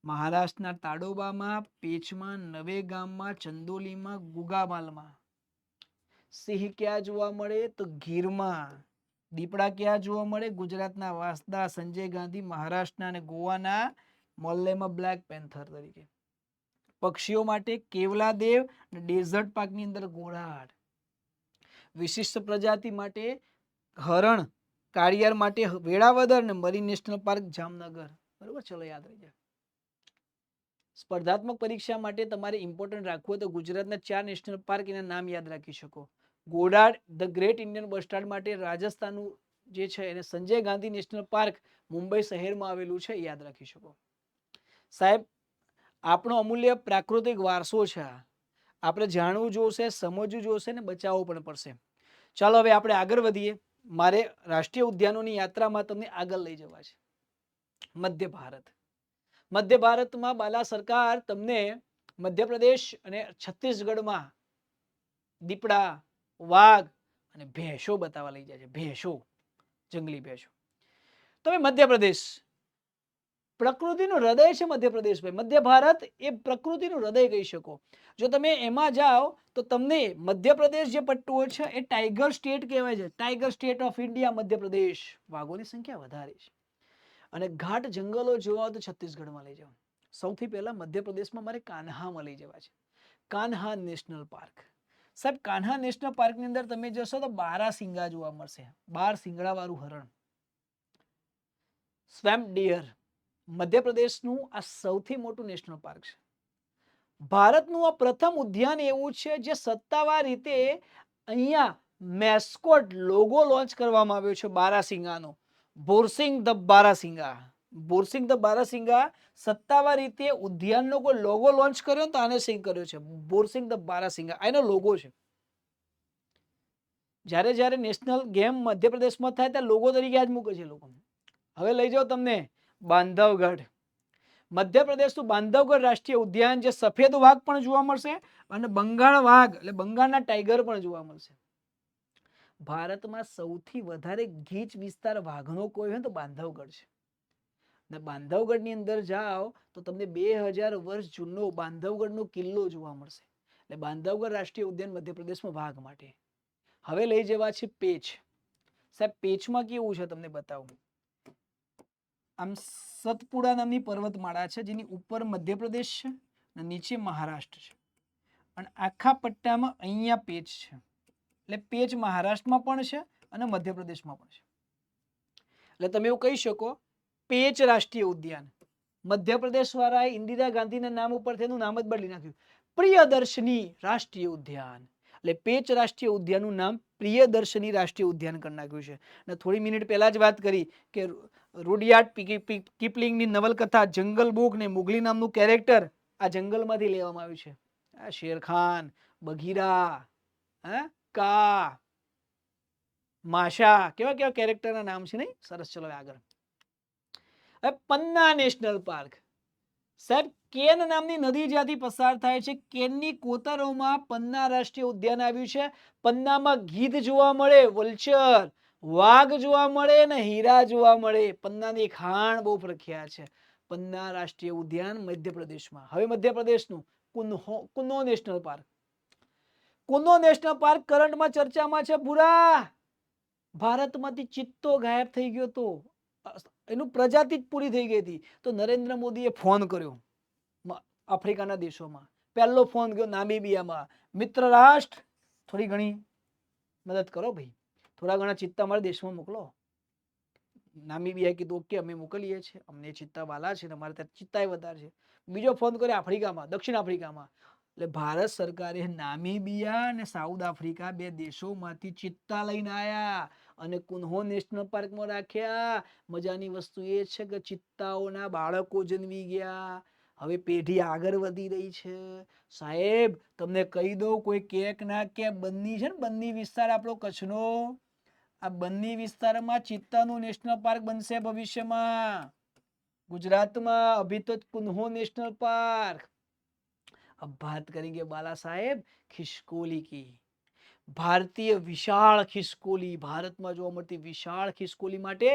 મહારાષ્ટ્રના તાડોબામાં, પેચમાં, નવેગામમાં, ચંદોલીમાં, ગુગામાલમાં। સિંહ ક્યાં જોવા મળે? તો ગીરમાં। દીપડા ક્યાં જોવા મળે? ગુજરાતના વાંસદા, સંજય ગાંધી, મહારાષ્ટ્રના અને ગોવાના મોલ્લેમાં બ્લેક પેન્થર તરીકે। પક્ષીઓ માટે કેવલાદેવ અને ડેઝર્ટ પાર્કની અંદર ઘોડાડ। વિશિષ્ટ પ્રજાતિ માટે હરણ, કાળિયાર માટે વેળાવદર અને મરીન નેશનલ પાર્ક જામનગર। બરોબર, ચલો યાદ રહી જાય। સ્પર્ધાત્મક પરીક્ષા માટે તમારે ઇમ્પોર્ટન્ટ રાખવું હોય તો ગુજરાતના 4 નેશનલ પાર્ક એના નામ યાદ રાખી શકો। ઘોડાડ ધ ગ્રેટ ઇન્ડિયન બસ્ટાર્ડ માટે રાજસ્થાનનું જે છે એને સંજય ગાંધી નેશનલ પાર્ક મુંબઈ શહેરમાં આવેલું છે, યાદ રાખી શકો। સાહેબ, આપણો અમૂલ્ય પ્રાકૃતિક વારસો છે, આપણે જાણવું જોશે, સમજવું જોશે ને બચાવવો પણ પડશે। ચાલો હવે આપણે આગળ વધીએ। મારે રાષ્ટ્રીય ઉદ્યાનોની યાત્રામાં તમને આગળ લઈ જવા છે। મધ્ય ભારત, મધ્ય ભારતમાં બાલા સરકાર તમને મધ્યપ્રદેશ અને છત્તીસગઢમાં દીપડા, વાઘ અને ભેંસો બતાવવા લઈ જાય છે। ભેંસો, જંગલી ભેંસો। તો મધ્યપ્રદેશ પ્રકૃતિનું હૃદય છે મધ્યપ્રદેશ ભાઈ। મધ્ય ભારત એ પ્રકૃતિનું હૃદય કહી શકો। જો તમે એમાં જાઓ તો તમને મધ્યપ્રદેશ જે પટ્ટો છે એ ટાઈગર સ્ટેટ કહેવાય છે, tiger state of India Madhya Pradesh. વાઘોની સંખ્યા વધારે છે અને ઘાટ જંગલો જોવા તો છત્તીસગઢમાં લઈ જાઓ। સૌથી પહેલા મધ્યપ્રદેશમાં મારે કાન્હામાં લઈ જવા છે, કાન્હા નેશનલ પાર્ક। સાહેબ, કાન્હા નેશનલ પાર્કની અંદર તમે જશો તો 12 સિંગા જોવા મળશે, 12 સિંગડા વાળું હરણ। સ્વેમ્પ ડિયર, મધ્યપ્રદેશનું આ સૌથી મોટું નેશનલ પાર્ક છે। ભારતનું આ પ્રથમ ઉદ્યાન એવું છે જે સત્તાવાર રીતે અહીંયા મેસ્કોટ લોગો લોન્ચ કરવામાં આવ્યો છે બારાસિંગાનો, બોરસિંગ ધ બારાસિંગા। બોરસિંગ ધ બારાસિંગા સત્તાવાર રીતે ઉદ્યાનનો કોઈ લોગો લોન્ચ કર્યો તો આને સિંગ કર્યો છે, બોરસિંગ ધ બારાસિંગા એનો લોગો છે। જ્યારે જ્યારે નેશનલ ગેમ મધ્યપ્રદેશમાં થાય ત્યારે લોગો તરીકે આજ મૂકે છે લોકો। હવે લઈ જાઓ તમને બાંધવગઢ, મધ્યપ્રદેશનું બાંધવગઢ રાષ્ટ્રીય ઉદ્યાન જે સફેદ વાઘ પણ જોવા મળશે અને બંગાળ વાઘ એટલે બંગાળના ટાઈગર પણ જોવા મળશે। ભારતમાં સૌથી વધારે ગીચ વિસ્તાર વાઘનો કોઈ હોય તો બાંધવગઢ છે। ને બાંધવગઢની અંદર જાઓ તો તમને 2000 વર્ષ જૂનો બાંધવગઢનો કિલ્લો જોવા મળશે। એટલે બાંધવગઢ રાષ્ટ્રીય ઉદ્યાન મધ્યપ્રદેશમાં વાઘ માટે। હવે લઈ જવા છે પેચ। સાહેબ, પેચમાં કેવું છે તમને બતાવું। આમ સતપુડા નામની પર્વતમાળા છે જેની ઉપર મધ્યપ્રદેશ છે અને નીચે મહારાષ્ટ્ર છે અને આખા પટ્ટામાં અહીંયા પેચ છે। એટલે પેચ મહારાષ્ટ્રમાં પણ છે અને મધ્યપ્રદેશમાં પણ છે। એટલે તમે એવું કહી શકો પેચ રાષ્ટ્રીય ઉદ્યાન। મધ્યપ્રદેશ વાળાએ ઇન્દિરા ગાંધીના નામ ઉપર તેનું નામ જ બદલી નાખ્યું, પ્રિયદર્શની રાષ્ટ્રીય ઉદ્યાન। એટલે પેચ રાષ્ટ્રીય ઉદ્યાનનું નામ પ્રિયદર્શની રાષ્ટ્રીય ઉદ્યાન કરી નાખ્યું છે। અને થોડી મિનિટ પહેલા જ વાત કરી કે રૂડયાર્ડ કિપલિંગની નવલકથા જંગલ બુક ને મુગલી નામનું કેરેક્ટર આ જંગલમાંથી લેવામાં આવ્યું છે। આ શેરખાન, બઘીરા, કા, માશા, કેવા કેવા કેરેક્ટરના નામ છે નહીં? સરસ, ચલો આગળ। હવે પન્ના નેશનલ પાર્ક। સાહેબ, કેન નામની નદી જ્યાંથી પસાર થાય છે, કેનની કોતરોમાં પન્ના રાષ્ટ્રીય ઉદ્યાન આવ્યું છે। પન્નામાં ગીધ જોવા મળે, વલ્ચર, વાઘ જોવા મળે ને હીરા જોવા મળે। પન્નાની ખાણ બહુ પ્રખ્યાત છે। પન્ના રાષ્ટ્રીય ઉદ્યાન મધ્યપ્રદેશમાં। હવે મધ્યપ્રદેશનું Kuno national park. Kuno national park કરંટમાં ચર્ચામાં છે। પૂરા ભારતમાંથી ચિત્તો ગાયબ થઈ ગયો તો એનું પ્રજાતિ જ પૂરી થઈ ગઈ હતી. તો નરેન્દ્ર મોદીએ ફોન કર્યો આફ્રિકાના દેશોમાં. પહેલો ફોન ગયો નામીબિયામાં, મિત્ર રાષ્ટ્ર થોડી ઘણી મદદ કરો ભાઈ, થોડા ઘણા ચિત્તા અમારા દેશમાં મોકલો. નામીબિયાએ કીધું ઓકે અમે મોકલીએ છીએ, અમને ચિત્તા વાલા છે, અમારે ત્યાં ચિત્તાય વધારે છે. બીજો ફોન કર્યો આફ્રિકામાં, દક્ષિણ આફ્રિકામાં. એટલે ભારત સરકારે નામીબિયા અને સાઉથ આફ્રિકા બે દેશોમાંથી ચિત્તા લઈને આવ્યા અને કુન્હો નેશનલ પાર્કમાં રાખ્યા. મજાની વસ્તુ એ છે કે ચિત્તાઓના બાળકો જન્મી ગયા. હવે પેઢી આગળ વધી રહી છે. સાહેબ તમને કહી દઉં, કોઈ કેક ના કે બન્ની છે ને, બન્ની વિસ્તાર આપણો કચ્છનો, આ બન્ની વિસ્તારમાં ચિત્તાનું નેશનલ પાર્ક બનશે ભવિષ્યમાં ગુજરાતમાં. અભી તો કુન્હો નેશનલ पार्क. अब बात करेंगे बाला साहेब खिसकोली की. ભારતીય વિશાળ ખિસકોલી, ભારતમાં જોવા મળતી વિશાળ ખિસકોલી માટે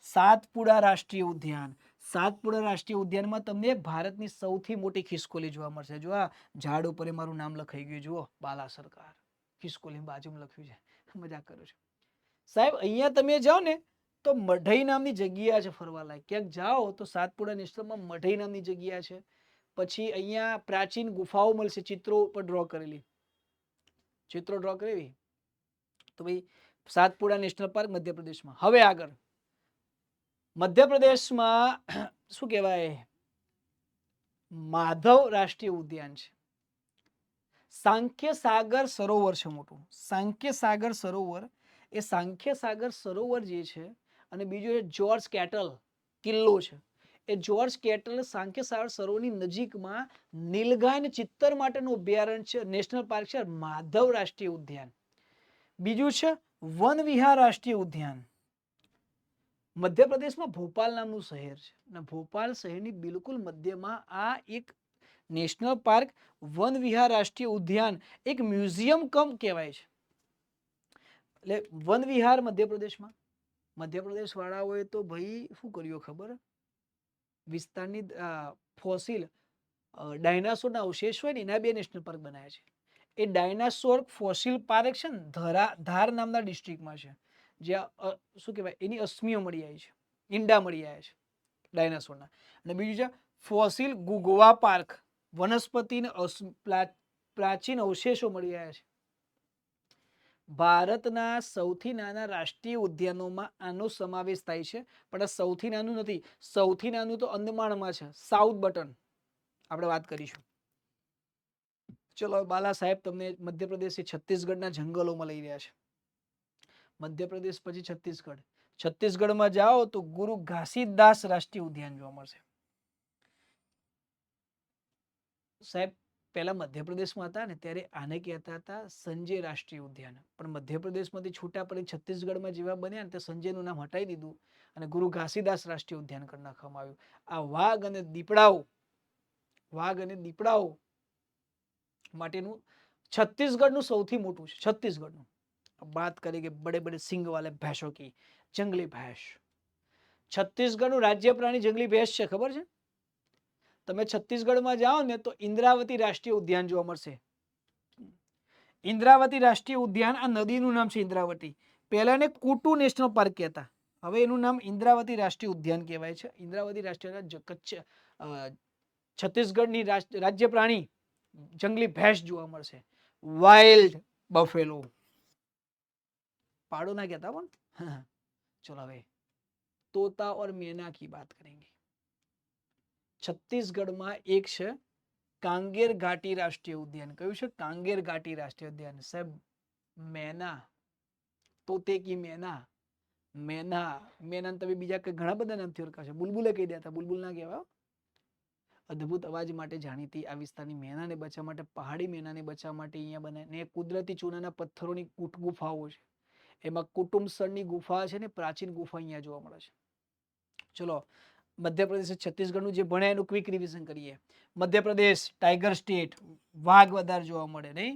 સાતપુડા રાષ્ટ્રીય ઉદ્યાન. સાતપુડા રાષ્ટ્રીય ઉદ્યાનમાં તમને ભારતની સૌથી મોટી ખિસકોલી જોવા મળશે. જો આ ઝાડ ઉપર મારું નામ લખાઈ ગયું, જુઓ બાલા સરકાર, ખિસકોલી બાજુમાં લખ્યું છે. મજાક કરું છું સાહેબ. અહીંયા તમે જાઓ ને તો મઢઈ નામની જગ્યા છે ફરવા લાયક. ક્યાંક જાઓ તો સાતપુડા નેશનલમાં મઢઈ નામની જગ્યા છે. પછી અહીંયા પ્રાચીન ગુફાઓ મળશે, ચિત્રો ઉપર ડ્રો કરેલી, ચિત્રો ડ્રો કરેલી. તો ભાઈ સાતપુડા નેશનલ પાર્ક મધ્યપ્રદેશમાં. હવે આગળ મધ્યપ્રદેશમાં શું કહેવાય, માધવ રાષ્ટ્રીય ઉદ્યાન છે. સાંખ્ય સાગર સરોવર છે મોટું, સાંખ્ય સાગર સરોવર. એ સાંખ્ય સાગર સરોવર જે છે, અને બીજું એ જોર્જ કેટલ કિલ્લો છે. એ જોર્જ કેટલ સાંખ્ય સાગર સરોવરની નજીકમાં નીલગાય ચિત્તર માટેનું અભયારણ્ય છે, નેશનલ પાર્ક છે માધવ રાષ્ટ્રીય ઉદ્યાન. બીજું છે વન વિહાર રાષ્ટ્રીય ઉદ્યાન. મધ્યપ્રદેશમાં ભોપાલ નામનું શહેર છે, અને ભોપાલ શહેરની બિલકુલ મધ્યમાં આ એક નેશનલ પાર્ક વન વિહાર રાષ્ટ્રીય ઉદ્યાન એક મ્યુઝિયમ કમ કહેવાય છે. એટલે વન વિહાર મધ્યપ્રદેશમાં. મધ્યપ્રદેશ વાળાઓએ તો ભાઈ શું કર્યું ખબર, વિસ્તારની ફોસિલ ડાયનાસોરના અવશેષ હોય ને એના બે નેશનલ પાર્ક બનાવ્યા છે. એ ડાયનાસોર ફોસિલ પાર્ક છે ને ધાર નામના ડિસ્ટ્રિક્ટમાં છે, જ્યાં શું કહેવાય એની અસ્મિઓ મળી આવી છે, ઈંડા મળી આવ્યા છે ડાયનાસોરના. અને બીજું છે ફોસિલ ગુગવા પાર્ક, વનસ્પતિ પ્રાચીન અવશેષો મળી આવ્યા છે. ભારતના સૌથી નાના રાષ્ટ્રીય ઉદ્યાનોમાં આનો સમાવેશ થાય છે, પણ આ સૌથી નાનું નથી. સૌથી નાનું તો અંદમાનમાં છે, સાઉથ બટન. આપણે વાત કરીશું. ચલો બાલા સાહેબ તમને મધ્યપ્રદેશથી છત્તીસગઢના જંગલોમાં લઈ રહ્યા છે. મધ્યપ્રદેશ પછી છત્તીસગઢ. છત્તીસગઢમાં જાઓ તો ગુરુ ઘાસીદાસ રાષ્ટ્રીય ઉદ્યાન જોવા મળશે. સાહેબ પહેલા મધ્યપ્રદેશમાં હતા ને ત્યારે આને કહેતા હતા સંજય રાષ્ટ્રીય ઉદ્યાન, પણ મધ્યપ્રદેશમાંથી છૂટા પડી છત્તીસગઢમાં જેવા બન્યા ને તે સંજયનું નામ હટાવી દીધું અને ગુરુ ઘાસીદાસ રાષ્ટ્રીય ઉદ્યાન કરી નાખવામાં આવ્યું. આ વાઘ અને દીપડાઓ માટેનું છત્તીસગઢનું સૌથી મોટું છે. છત્તીસગઢનું बात करेंगे बड़े बड़े सिंग वाले भैंसों की, जंगली भैंस. छत्तीसगढ़ राज्य प्राणी जंगली भैंस છે, ખબર છે? તમે છત્તીસગઢમાં જાઓ ને તો ઇન્દ્રાવતી રાષ્ટ્રીય ઉદ્યાન જોવા મળશે. ઇન્દ્રાવતી રાષ્ટ્રીય ઉદ્યાન, આ નદીનું નામ છે ઇન્દ્રાવતી. પહેલા એને કુટુ નેશનલ પાર્ક કહેતા, હવે એનું નામ ઇન્દ્રાવતી રાષ્ટ્રીય ઉદ્યાન કહેવાય છે. ઇન્દ્રાવતી રાષ્ટ્રીય છત્તીસગઢની રાજ્ય પ્રાણી જંગલી ભેંસ જોવા મળશે. વાઇલ્ડ બફેલો, पाड़ो ना कहता अपन. चलो હવે तोता और मैना की बात करेंगे. छत्तीसगढ़માં એક છે કાંગેર ઘાટી રાષ્ટ્રીય ઉદ્યાન. કયું છે? કાંગેર ઘાટી રાષ્ટ્રીય ઉદ્યાન. સાહેબ મેના, તોતે કી મેના, મેના તમે બીજા ઘણા બધા નામથી ઓળખા છે. બુલબુલે કહી દેતા, બુલબુલ ના કહેવાય. અદ્ભુત અવાજ માટે જાણીતી આ વિસ્તારની મેનાને બચાવવા માટે, પહાડી મેનાને બચાવવા માટે અહીંયા બનાવીને કુદરતી ચૂનાના પથ્થરોની ગુફાઓ છે. એમાં કુટુંબસરની ગુફા છે ને પ્રાચીન ગુફા અહીંયા જોવા મળે છે. ચલો મધ્યપ્રદેશ છત્તીસગઢનું જે ભણ્યા એનું ક્વિક રિવિઝન કરીએ. મધ્યપ્રદેશ ટાઈગર સ્ટેટ, વાઘ વધારે જોવા મળે નહીં,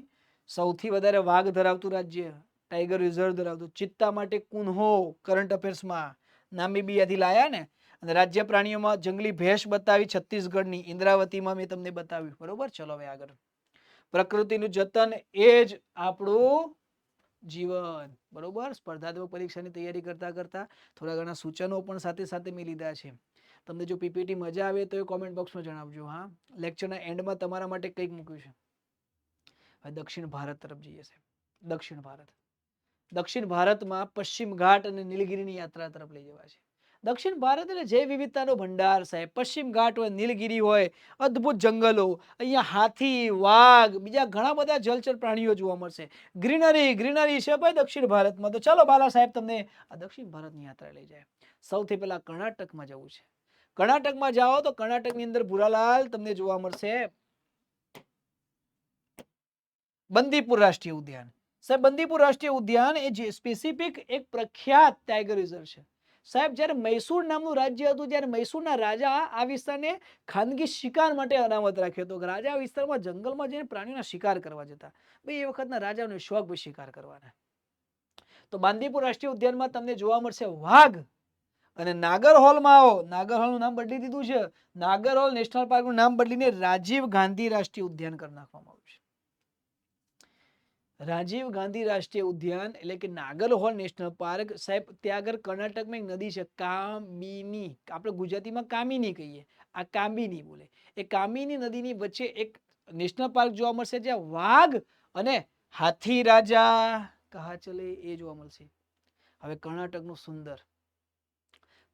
સૌથી વધારે વાઘ ધરાવતું રાજ્ય, ટાઈગર રિઝર્વ ધરાવતું. ચિત્તા માટે કુન્હો કરંટ અફેર્સમાં નામીબિયાથી લાયા ને. અને રાજ્ય પ્રાણીઓમાં જંગલી ભેંસ બતાવી છત્તીસગઢની, ઇન્દ્રાવતીમાં મેં તમને બતાવ્યું. બરોબર. ચલો હવે આગળ. પ્રકૃતિનું જતન એ જ આપણું જીવન. બરોબર. સ્પર્ધાત્મક પરીક્ષાની તૈયારી કરતા કરતા થોડા ઘણા સૂચનો પણ સાથે સાથે મેં લીધા છે. તમને જો પીપીટી મજા આવે તો એ કોમેન્ટ બોક્સમાં જણાવજો. હા, લેક્ચરના એન્ડમાં તમારા માટે કંઈક મૂક્યું છે. હવે દક્ષિણ ભારત તરફ જઈએ છે. દક્ષિણ ભારતમાં પશ્ચિમ ઘાટ અને નીલગિરીની યાત્રા તરફ લઈ જવા છે. દક્ષિણ ભારત એટલે જૈવ વિવિધતાનો ભંડાર સાહેબ. પશ્ચિમ ઘાટ હોય, નીલગિરી હોય, અદ્ભુત જંગલો, અહીંયા હાથી, વાઘ, બીજા ઘણા બધા જલચર પ્રાણીઓ જોવા મળશે. ગ્રીનરી છે ભાઈ દક્ષિણ ભારતમાં. તો ચાલો બાલા સાહેબ તમને આ દક્ષિણ ભારતની યાત્રા લઈ જાય. સૌથી પહેલા કર્ણાટકમાં જવું છે. કર્ણાટકમાં જાઓ તો કર્ણાટકની અંદર ભુરાલાલ તમને જોવા મળશે બંદીપુર રાષ્ટ્રીય ઉદ્યાન. સાહેબ બંદીપુર રાષ્ટ્રીય ઉદ્યાન એ જે સ્પેસિફિક એક પ્રખ્યાત ટાઈગર રિઝર્વ છે. સાહેબ જ્યારે મૈસૂર નામનું રાજ્ય હતું ત્યારે મૈસૂરના રાજા આ વિસ્તારને ખાનગી શિકાર માટે અનામત રાખ્યો હતો. રાજા આ વિસ્તારમાં જંગલમાં જઈને પ્રાણીઓના શિકાર કરવા જતા. ભાઈ એ વખતના રાજાઓને શોખ ભાઈ શિકાર કરવાના. તો બાંદીપુર રાષ્ટ્રીય ઉદ્યાનમાં તમને જોવા મળશે વાઘ. અને નાગરહોલમાં આવો, નાગરહોલનું નામ બદલી દીધું છે. નાગરહોલ નેશનલ પાર્કનું નામ બદલીને રાજીવ ગાંધી રાષ્ટ્રીય ઉદ્યાન કરી નાખવામાં આવ્યું છે. રાજીવ ગાંધી રાષ્ટ્રીય ઉદ્યાન એટલે કે નાગરહોલ નેશનલ પાર્ક સાહેબ. ત્યાં આગળ કર્ણાટકમાં એક નદી છે કામિની, આપણે ગુજરાતીમાં કામિની કહીએ, આ કામિની બોલે. એ કામિની નદીની વચ્ચે એક નેશનલ પાર્ક જોવા મળશે જ્યાં વાઘ અને હાથી રાજા કહા ચલે એ જોવા મળશે. હવે કર્ણાટકનું સુંદર,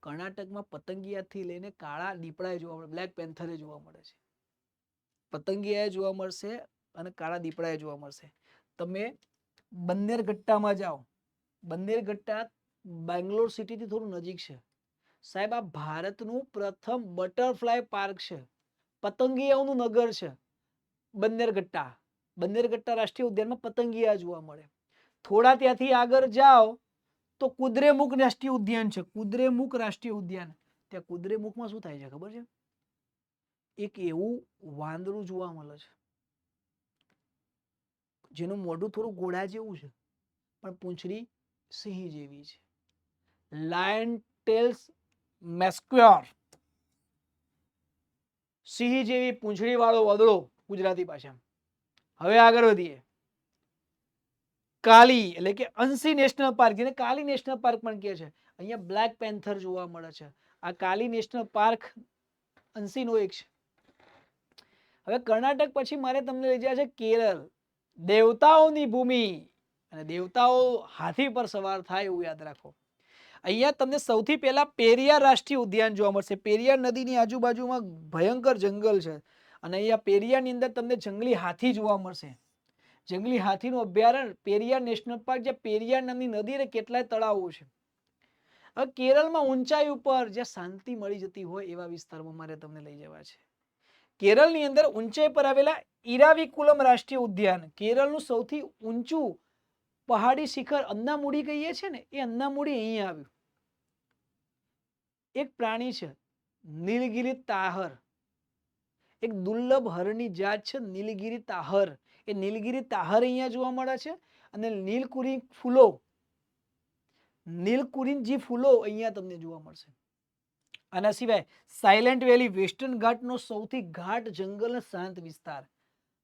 કર્ણાટકમાં પતંગિયાથી લઈને કાળા દીપડાએ જોવા મળે, બ્લેક પેન્થરે જોવા મળે છે. પતંગિયાએ જોવા મળશે અને કાળા દીપડાએ જોવા મળશે. તમે બન્નેરઘટ્ટામાં જાઓ. બન્નેરઘટ્ટા બેંગ્લોર સિટીથી થોડું નજીક છે સાહેબ. આ ભારતનું પ્રથમ બટરફ્લાય પાર્ક છે, પતંગિયાઓનું નગર છે બન્નેરઘટ્ટા. બન્નેરઘટ્ટા રાષ્ટ્રીય ઉદ્યાનમાં પતંગિયા જોવા મળે. થોડા ત્યાંથી આગળ જાઓ તો કુદ્રેમુખ રાષ્ટ્રીય ઉદ્યાન છે. કુદ્રેમુખ રાષ્ટ્રીય ઉદ્યાન. ત્યાં કુદ્રેમુખમાં શું થાય છે ખબર છે? એક એવું વાંદરું જોવા મળે છે જેનું મોઢું થોડું ઘોડા જેવું છે પણ પૂંછડી સિંહ જેવી છે. લાયન ટેલ્સ મેસ્ક્યોર, સિંહ જેવી પૂંછડી વાળો વદળો ગુજરાતી ભાષામાં. હવે આગળ વધીએ. કાલી એટલે કે અંસી નેશનલ પાર્ક, જેને કાલી નેશનલ પાર્ક પણ કહે છે. અહીંયા બ્લેક પેન્થર જોવા મળે છે. આ કાલી નેશનલ પાર્ક અંસીનો એક છે. હવે કર્ણાટક પછી મારે તમને લઈ જવા છે કેરળ, દેવતાઓની ભૂમિ. અને દેવતાઓ હાથી પર સવાર થાય એવું યાદ રાખો. અહીંયા તમને સૌથી પહેલા પેરિયાર રાષ્ટ્રીય ઉદ્યાન જોવા મળશે. પેરિયાર નદીની આજુબાજુમાં ભયંકર જંગલ છે અને અહીંયા પેરિયારની અંદર તમને જંગલી હાથી જોવા મળશે. જંગલી હાથીનું અભયારણ્ય પેરિયાર નેશનલ પાર્ક, જ્યાં પેરિયાર નામની નદી અને કેટલાય તળાવો છે. હવે કેરળમાં ઊંચાઈ ઉપર જ્યાં શાંતિ મળી જતી હોય એવા વિસ્તારમાં મારે તમને લઈ જવા છે. કેરળની અંદર ઊંચાઈ પર આવેલા ઈરાવિકુલમ રાષ્ટ્રીય ઉદ્યાન, કેરળનું સૌથી ઊંચું પહાડી શિખર અન્નામુડી કહીએ છીએ ને, એ અન્નામુડી અહીંયા આવ્યું. એક પ્રાણી છે નીલગિરી તાહર, એક દુર્લભ હરણની જાત છે નીલગિરી તાહર. એ નીલગિરી તાહર અહીંયા જોવા મળે છે. અને નીલકુરી ફૂલો, નીલકુરીજી ફૂલો અહીંયા તમને જોવા મળશે. આના સિવાય સાયલેન્ટ વેલી, વેસ્ટર્ન ઘાટનો સૌથી ઘાટ જંગલ અને શાંત વિસ્તાર.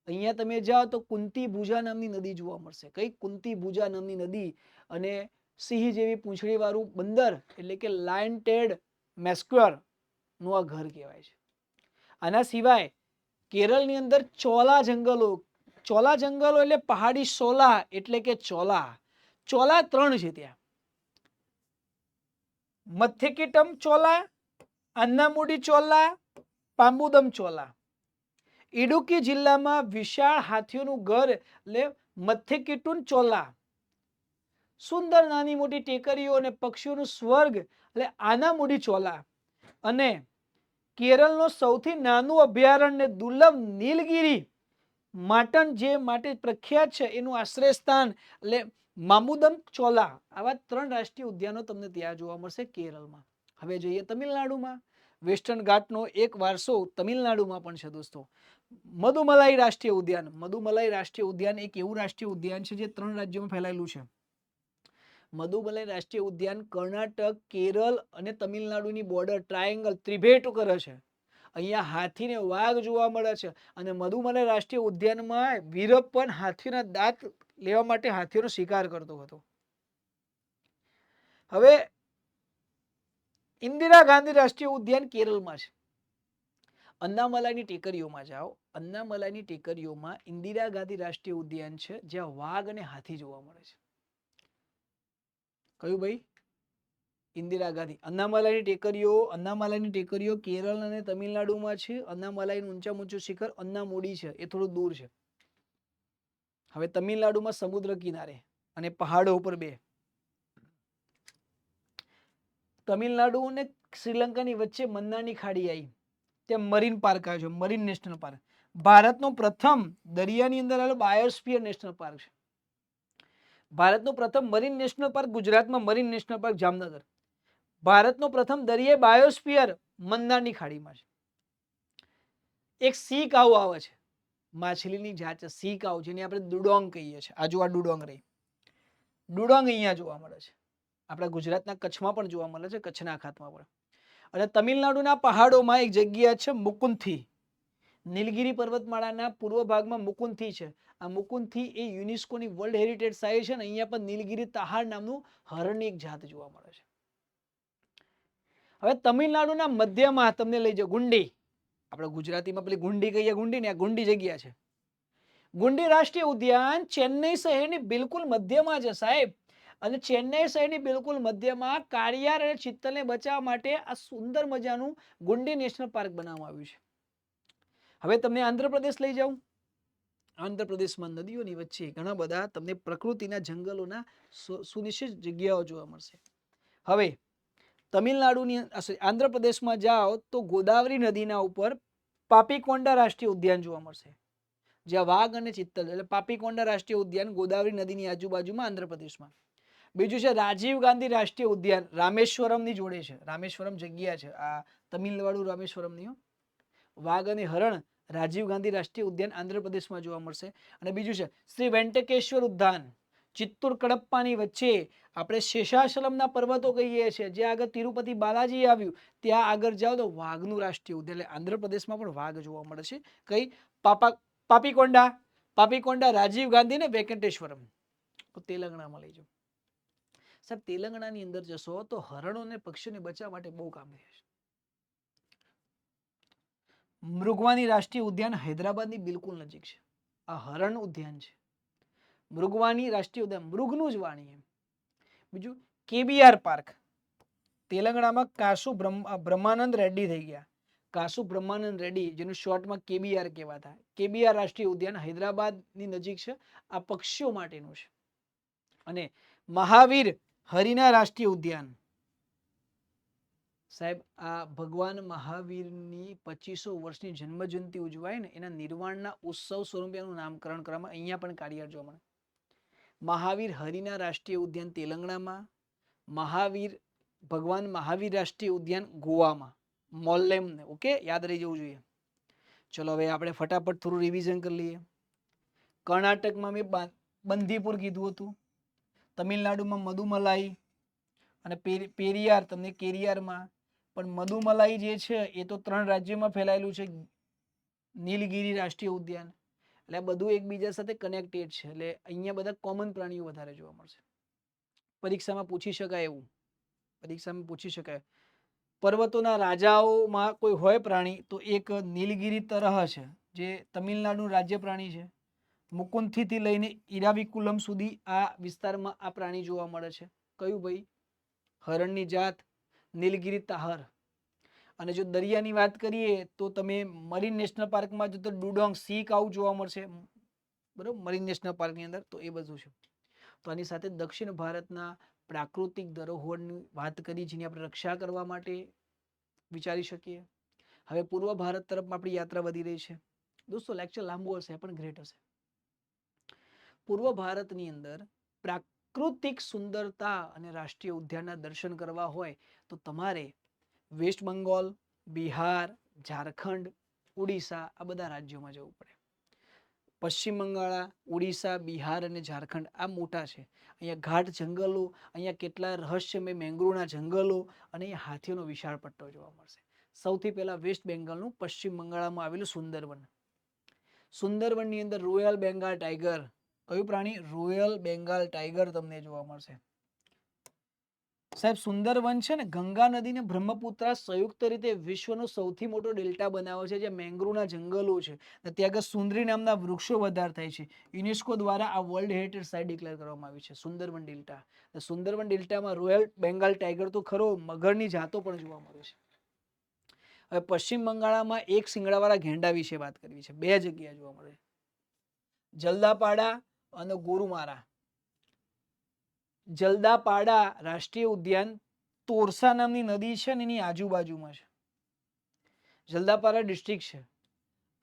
અહીંયા તમે જાઓ તો કુંતી ભુજા નામની નદી જોવા મળશે. કઈ કુંતી ભુજા નામની નદી અને સિંહ જેવી પૂંછડી વાળું બંદર એટલે કે લાયન ટેડ મેસ્ક્યોર નું આ ઘર કહેવાય છે. આના સિવાય કેરળની અંદર ચોલા જંગલો, ચોલા જંગલો એટલે પહાડી શોલા એટલે કે ચોલા. ચોલા 3 છે ત્યાં, મથ્થેકીટમ ચોલા, અન્નામુડી ચોલા, પામ્બુદમ ચોલા. ઇડુકી જિલ્લામાં વિશાળ હાથીઓનું ઘર એટલે મથ્થેકીટુન ચોલા. સુંદર નાની મોટી ટેકરીઓ અને પક્ષીઓનું સ્વર્ગ એટલે આનામુડી ચોલા. અને કેરળનો સૌથી નાનું અભયારણ્ય દુર્લભ નીલગિરી માટન જે માટે પ્રખ્યાત છે એનું આશ્રય સ્થાન એટલે મામુદમ ચોલા. આવા 3 રાષ્ટ્રીય ઉદ્યાનો તમને ત્યાં જોવા મળશે કેરળમાં. હવે જોઈએ તમિલનાડુમાં. વેસ્ટર્ન ઘાટનો એક વારસો તમિલનાડુમાં પણ છે દોસ્તો. મદુમલાઈ રાષ્ટ્રીય ઉદ્યાન. મદુમલાઈ રાષ્ટ્રીય ઉદ્યાન એક એવું રાષ્ટ્રીય ઉદ્યાન છે જે 3 રાજ્યોમાં ફેલાયેલું છે. મદુમલાઈ રાષ્ટ્રીય ઉદ્યાન કર્ણાટક, કેરળ અને તમિલનાડુની બોર્ડર ટ્રાયેંગલ ત્રિભેટ કરે છે. અહીંયા હાથી ને વાઘ જોવા મળે છે. અને મદુમલાઈ રાષ્ટ્રીય ઉદ્યાનમાં વીરપ્પન હાથીના દાંત લેવા માટે હાથીઓનો શિકાર કરતો હતો. હવે ઇન્દિરા ગાંધી રાષ્ટ્રીય ઉદ્યાન કેરળમાં છે. અન્નામલાઈની ટેકરીઓમાં જાઓ, અન્નામલાઈની ટેકરીઓમાં ઇન્દિરા ગાંધી રાષ્ટ્રીય ઉદ્યાન છે, જ્યાં વાઘ અને હાથી જોવા મળે છે. કયું ભાઈ? ઇન્દિરા ગાંધી. અન્નામલાઈની ટેકરીઓ કેરળ અને તમિલનાડુમાં છે. અન્નામલાઈનું ઊંચામાં ઊંચું શિખર અન્નામુડી છે, એ થોડું દૂર છે. હવે તમિલનાડુમાં સમુદ્ર કિનારે અને પહાડો ઉપર બે. તમિલનાડુ અને શ્રીલંકાની વચ્ચે મન્નારની ખાડી આવી, ત્યાં મરીન પાર્ક આવ્યો છે, મરીન નેશનલ પાર્ક. ભારતનો પ્રથમ દરિયાની અંદર આવેલો બાયોસ્ફિયર નેશનલ પાર્ક છે. ભારતનો પ્રથમ મરીન નેશનલ પાર્ક ગુજરાતમાં, મરીન નેશનલ પાર્ક જામનગર. ભારતનો પ્રથમ દરિયાઈ બાયોસ્ફિયર મન્નારની ખાડીમાં છે. એક સી કાઉ આવે છે, માછલીની જાત છે સી કાઉ, જેને આપણે ડુડોંગ કહીએ છીએ. આ જો આ ડુડોંગ રહી, ડુડોંગ અહીંયા જોવા મળે છે. આપણા ગુજરાતના કચ્છમાં પણ જોવા મળે છે, કચ્છના અખાતમાં પણ. અને તમિલનાડુના પહાડોમાં એક જગ્યા છે મુકુંથી. નીલગિરી પર્વતમાળાના પૂર્વ ભાગમાં મુકુંથી છે. આ મુકુંથી એ યુનેસ્કોની વર્લ્ડ હેરિટેજ સાઇટ છે, અને અહીંયા પણ નીલગિરી તાહાર નામનું હરણની એક જાત જોવા મળે છે. હવે તમિલનાડુના મધ્યમાં તમને લઈ જાઓ ગુંડી. આપણે ગુજરાતીમાં પેલી ગુંડી કહીએ, ગુંડી ને આ ગુંડી જગ્યા છે. ગુંડી રાષ્ટ્રીય ઉદ્યાન ચેન્નઈ શહેરની બિલકુલ મધ્યમાં છે સાહેબ. અને ચેન્નઈ શહેરની બિલકુલ મધ્યમાં કાળિયાર અને ચિત્તલને બચાવવા માટે આ સુંદર મજાનું ગુંડી નેશનલ પાર્ક બનાવવામાં આવ્યું છે. હવે તમને આંધ્રપ્રદેશ લઈ જાઉં. આંધ્રપ્રદેશમાં નદીઓની વચ્ચે ઘણા બધા તમને પ્રકૃતિના જંગલોના સુનિશ્ચિત જગ્યાઓ જોવા મળશે. હવે તમિલનાડુની આંધ્રપ્રદેશમાં જાઓ તો ગોદાવરી નદીના ઉપર પાપીકોંડા રાષ્ટ્રીય ઉદ્યાન જોવા મળશે, જ્યાં વાઘ અને ચિત્તલ, એટલે પાપીકોંડા રાષ્ટ્રીય ઉદ્યાન ગોદાવરી નદીની આજુબાજુમાં આંધ્રપ્રદેશમાં. બીજું છે રાજીવ ગાંધી રાષ્ટ્રીય ઉદ્યાન, રામેશ્વરમની જોડે છે. રામેશ્વરમ જગ્યા છે આ તમિલનાડુ રામેશ્વરમની. વાઘ અને હરણ રાજીવ ગાંધી રાષ્ટ્રીય ઉદ્યાન આંધ્રપ્રદેશમાં જોવા મળશે. અને બીજું છે શ્રી વેંકટેશ્વર ઉદ્યાન, ચિત્તુર કડપ્પાની વચ્ચે. આપણે શેષાચલમના પર્વતો કહીએ છીએ, જ્યાં આગળ તિરુપતિ બાલાજી આવ્યું, ત્યાં આગળ જાઓ તો વાઘનું રાષ્ટ્રીય ઉદ્યાન. એટલે આંધ્રપ્રદેશમાં પણ વાઘ જોવા મળે છે. કઈ? પાપીકોંડા, રાજીવ ગાંધી ને વેંકટેશ્વરમ. તેલંગાણામાં લઈ જાઓ સાહેબ. તેલંગાણાની અંદર જશો તો હરણો અને પક્ષીઓને બચાવવા માટે બહુ કામ રહે છે. મૃગવાની રાષ્ટ્રીય ઉદ્યાન હૈદરાબાદની બિલકુલ નજીક છે. આ હરણ ઉદ્યાન છે. મૃગવાની રાષ્ટ્રીય ઉદ્યાન, મૃગનું જ વાણી એમ. બીજું કેબીઆર પાર્ક, તેલંગાણામાં કાસુ બ્રહ્માનંદ રેડ્ડી થઈ ગયા. કાસુ બ્રહ્માનંદ રેડ્ડી, જેનું શોર્ટમાં કેબીઆર કહેવાતા. કેબીઆર રાષ્ટ્રીય ઉદ્યાન હૈદરાબાદની નજીક છે. આ પક્ષીઓ માટેનું છે. અને મહાવીર હરિના રાષ્ટ્રીય ઉદ્યાન સાહેબ, આ ભગવાન મહાવીરની 2500 વર્ષની જન્મજયંતિ ઉજવાય ને, એના નિર્વાણના ઉત્સવ સ્વરૂપે એનું નામકરણ કરવામાં અહીંયા પણ કાળિયાર જોવા મળે. મહાવીર હરિના રાષ્ટ્રીય ઉદ્યાન તેલંગાણામાં, ભગવાન મહાવીર રાષ્ટ્રીય ઉદ્યાન ગોવામાં, મોલ્લેમને. ઓકે, યાદ રહી જવું જોઈએ. ચલો હવે આપણે ફટાફટ થોડું રિવિઝન કરી લઈએ. કર્ણાટકમાં મેં બંદીપુર કીધું હતું, તમિલનાડુમાં મધુમલાઈ અને પેરિયાર તમને કેરિયારમાં. પણ મધુમલાઈ જે છે એ તો 3 રાજ્યોમાં ફેલાયેલું છે. નીલગિરી રાષ્ટ્રીય ઉદ્યાન, એટલે બધું એકબીજા સાથે કનેક્ટેડ છે. એટલે અહીંયા બધા કોમન પ્રાણીઓ વધારે જોવા મળશે. પરીક્ષામાં પૂછી શકાય એવું, પરીક્ષામાં પૂછી શકાય. પર્વતોના રાજાઓમાં કોઈ હોય પ્રાણી તો એક નીલગિરી તરહ છે, જે તમિલનાડુનું રાજ્ય પ્રાણી છે. મુકુંથીથી લઈને ઇરાવિકુલમ સુધી આ વિસ્તારમાં આ પ્રાણી જોવા મળે છે. કયું ભાઈ? હરણની જાત નીલગિરી તાહર. અને જો દરિયાની વાત કરીએ તો તમે મરીન નેશનલ પાર્કમાં જો તો ડુડોંગ સી કાઉ જોવા મળશે, બરોબર, મરીન નેશનલ પાર્કની અંદર. તો એ બધું છે. તો આની સાથે દક્ષિણ ભારતના પ્રાકૃતિક ધરોહરની વાત કરી, જેની આપણે રક્ષા કરવા માટે વિચારી શકીએ. હવે પૂર્વ ભારત તરફ આપણી યાત્રા વધી રહી છે. દોસ્તો લેક્ચર લાંબુ હશે પણ ગ્રેટ હશે. પૂર્વ ભારતની અંદર પ્રાકૃતિક સુંદરતા અને રાષ્ટ્રીય ઉદ્યાનના દર્શન કરવા હોય તો તમારે વેસ્ટ બંગાળ, બિહાર, ઝારખંડ, ઉડીસા આ બધા રાજ્યોમાં જવું પડે. પશ્ચિમ બંગાળ, ઉડીસા, બિહાર અને ઝારખંડ આ મોટા છે. અહીંયા ઘાટ જંગલો, અહીંયા કેટલા રહસ્યમય મેંગ્રોવના જંગલો અને અહીંયા હાથીઓનો વિશાળ પટ્ટો જોવા મળશે. સૌથી પહેલા વેસ્ટ બેંગાલનું પશ્ચિમ બંગાળમાં આવેલું સુંદરવન. સુંદરવનની અંદર રોયલ બેંગાલ ટાઈગર, કયું પ્રાણી? રોયલ બેંગાલ ટાઈગર તમને જોવા મળશે. સાહેબ સુંદરવન છે ને ગંગા નદી ને બ્રહ્મપુત્રા સંયુક્ત રીતે વિશ્વનો સૌથી મોટો ડેલ્ટા બનાવે છે, જે મેંગ્રુવના જંગલો છે. ત્યાં આગળ સુંદરી નામના વૃક્ષો વધારે થાય છે. યુનેસ્કો દ્વારા આ વર્લ્ડ હેરિટેજ સાઇટ ડિક્લેર કરવામાં આવી છે, સુંદરવન ડેલ્ટા. સુંદરવન ડેલ્ટામાં રોયલ બેંગાલ ટાઈગર તો ખરો, મગરની જાતો પણ જોવા મળે છે. હવે પશ્ચિમ બંગાળમાં એક શિંગડાવાળા ગેંડા વિશે વાત કરવી છે. 2 જગ્યા જોવા મળે, જલદાપાડા અને ગોરુમારા. જલદાપાડા રાષ્ટ્રીય ઉદ્યાન તોરસા નામની નદી છે ને એની આજુબાજુમાં છે. જલદાપાડા ડિસ્ટ્રિક્ટ છે.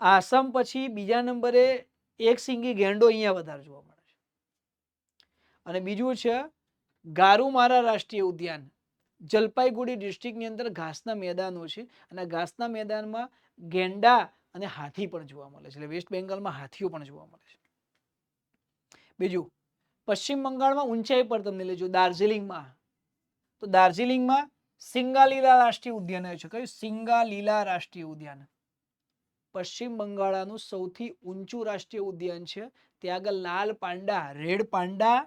આસામ પછી બીજા નંબરે એક સિંગી ગેંડો અહીંયા વધારે જોવા મળે છે. અને બીજું છે ગારુમારા રાષ્ટ્રીય ઉદ્યાન, જલપાઈગુડી ડિસ્ટ્રિક્ટની અંદર ઘાસના મેદાનો છે, અને ઘાસના મેદાનમાં ગેંડા અને હાથી પણ જોવા મળે છે. એટલે વેસ્ટ બેંગાલમાં હાથીઓ પણ જોવા મળે છે. બીજું પશ્ચિમ બંગાળમાં ઊંચાઈ પર તમને લેજો, દાર્જિલિંગમાં. તો દાર્જિલિંગમાં સિંગાલીલા રાષ્ટ્રીય ઉદ્યાન આવ્યું છે. કયું? સિંગાલીલા રાષ્ટ્રીય ઉદ્યાન પશ્ચિમ બંગાળનું સૌથી ઊંચું રાષ્ટ્રીય ઉદ્યાન છે. ત્યાં આગળ લાલ પાંડા, રેડ પાંડા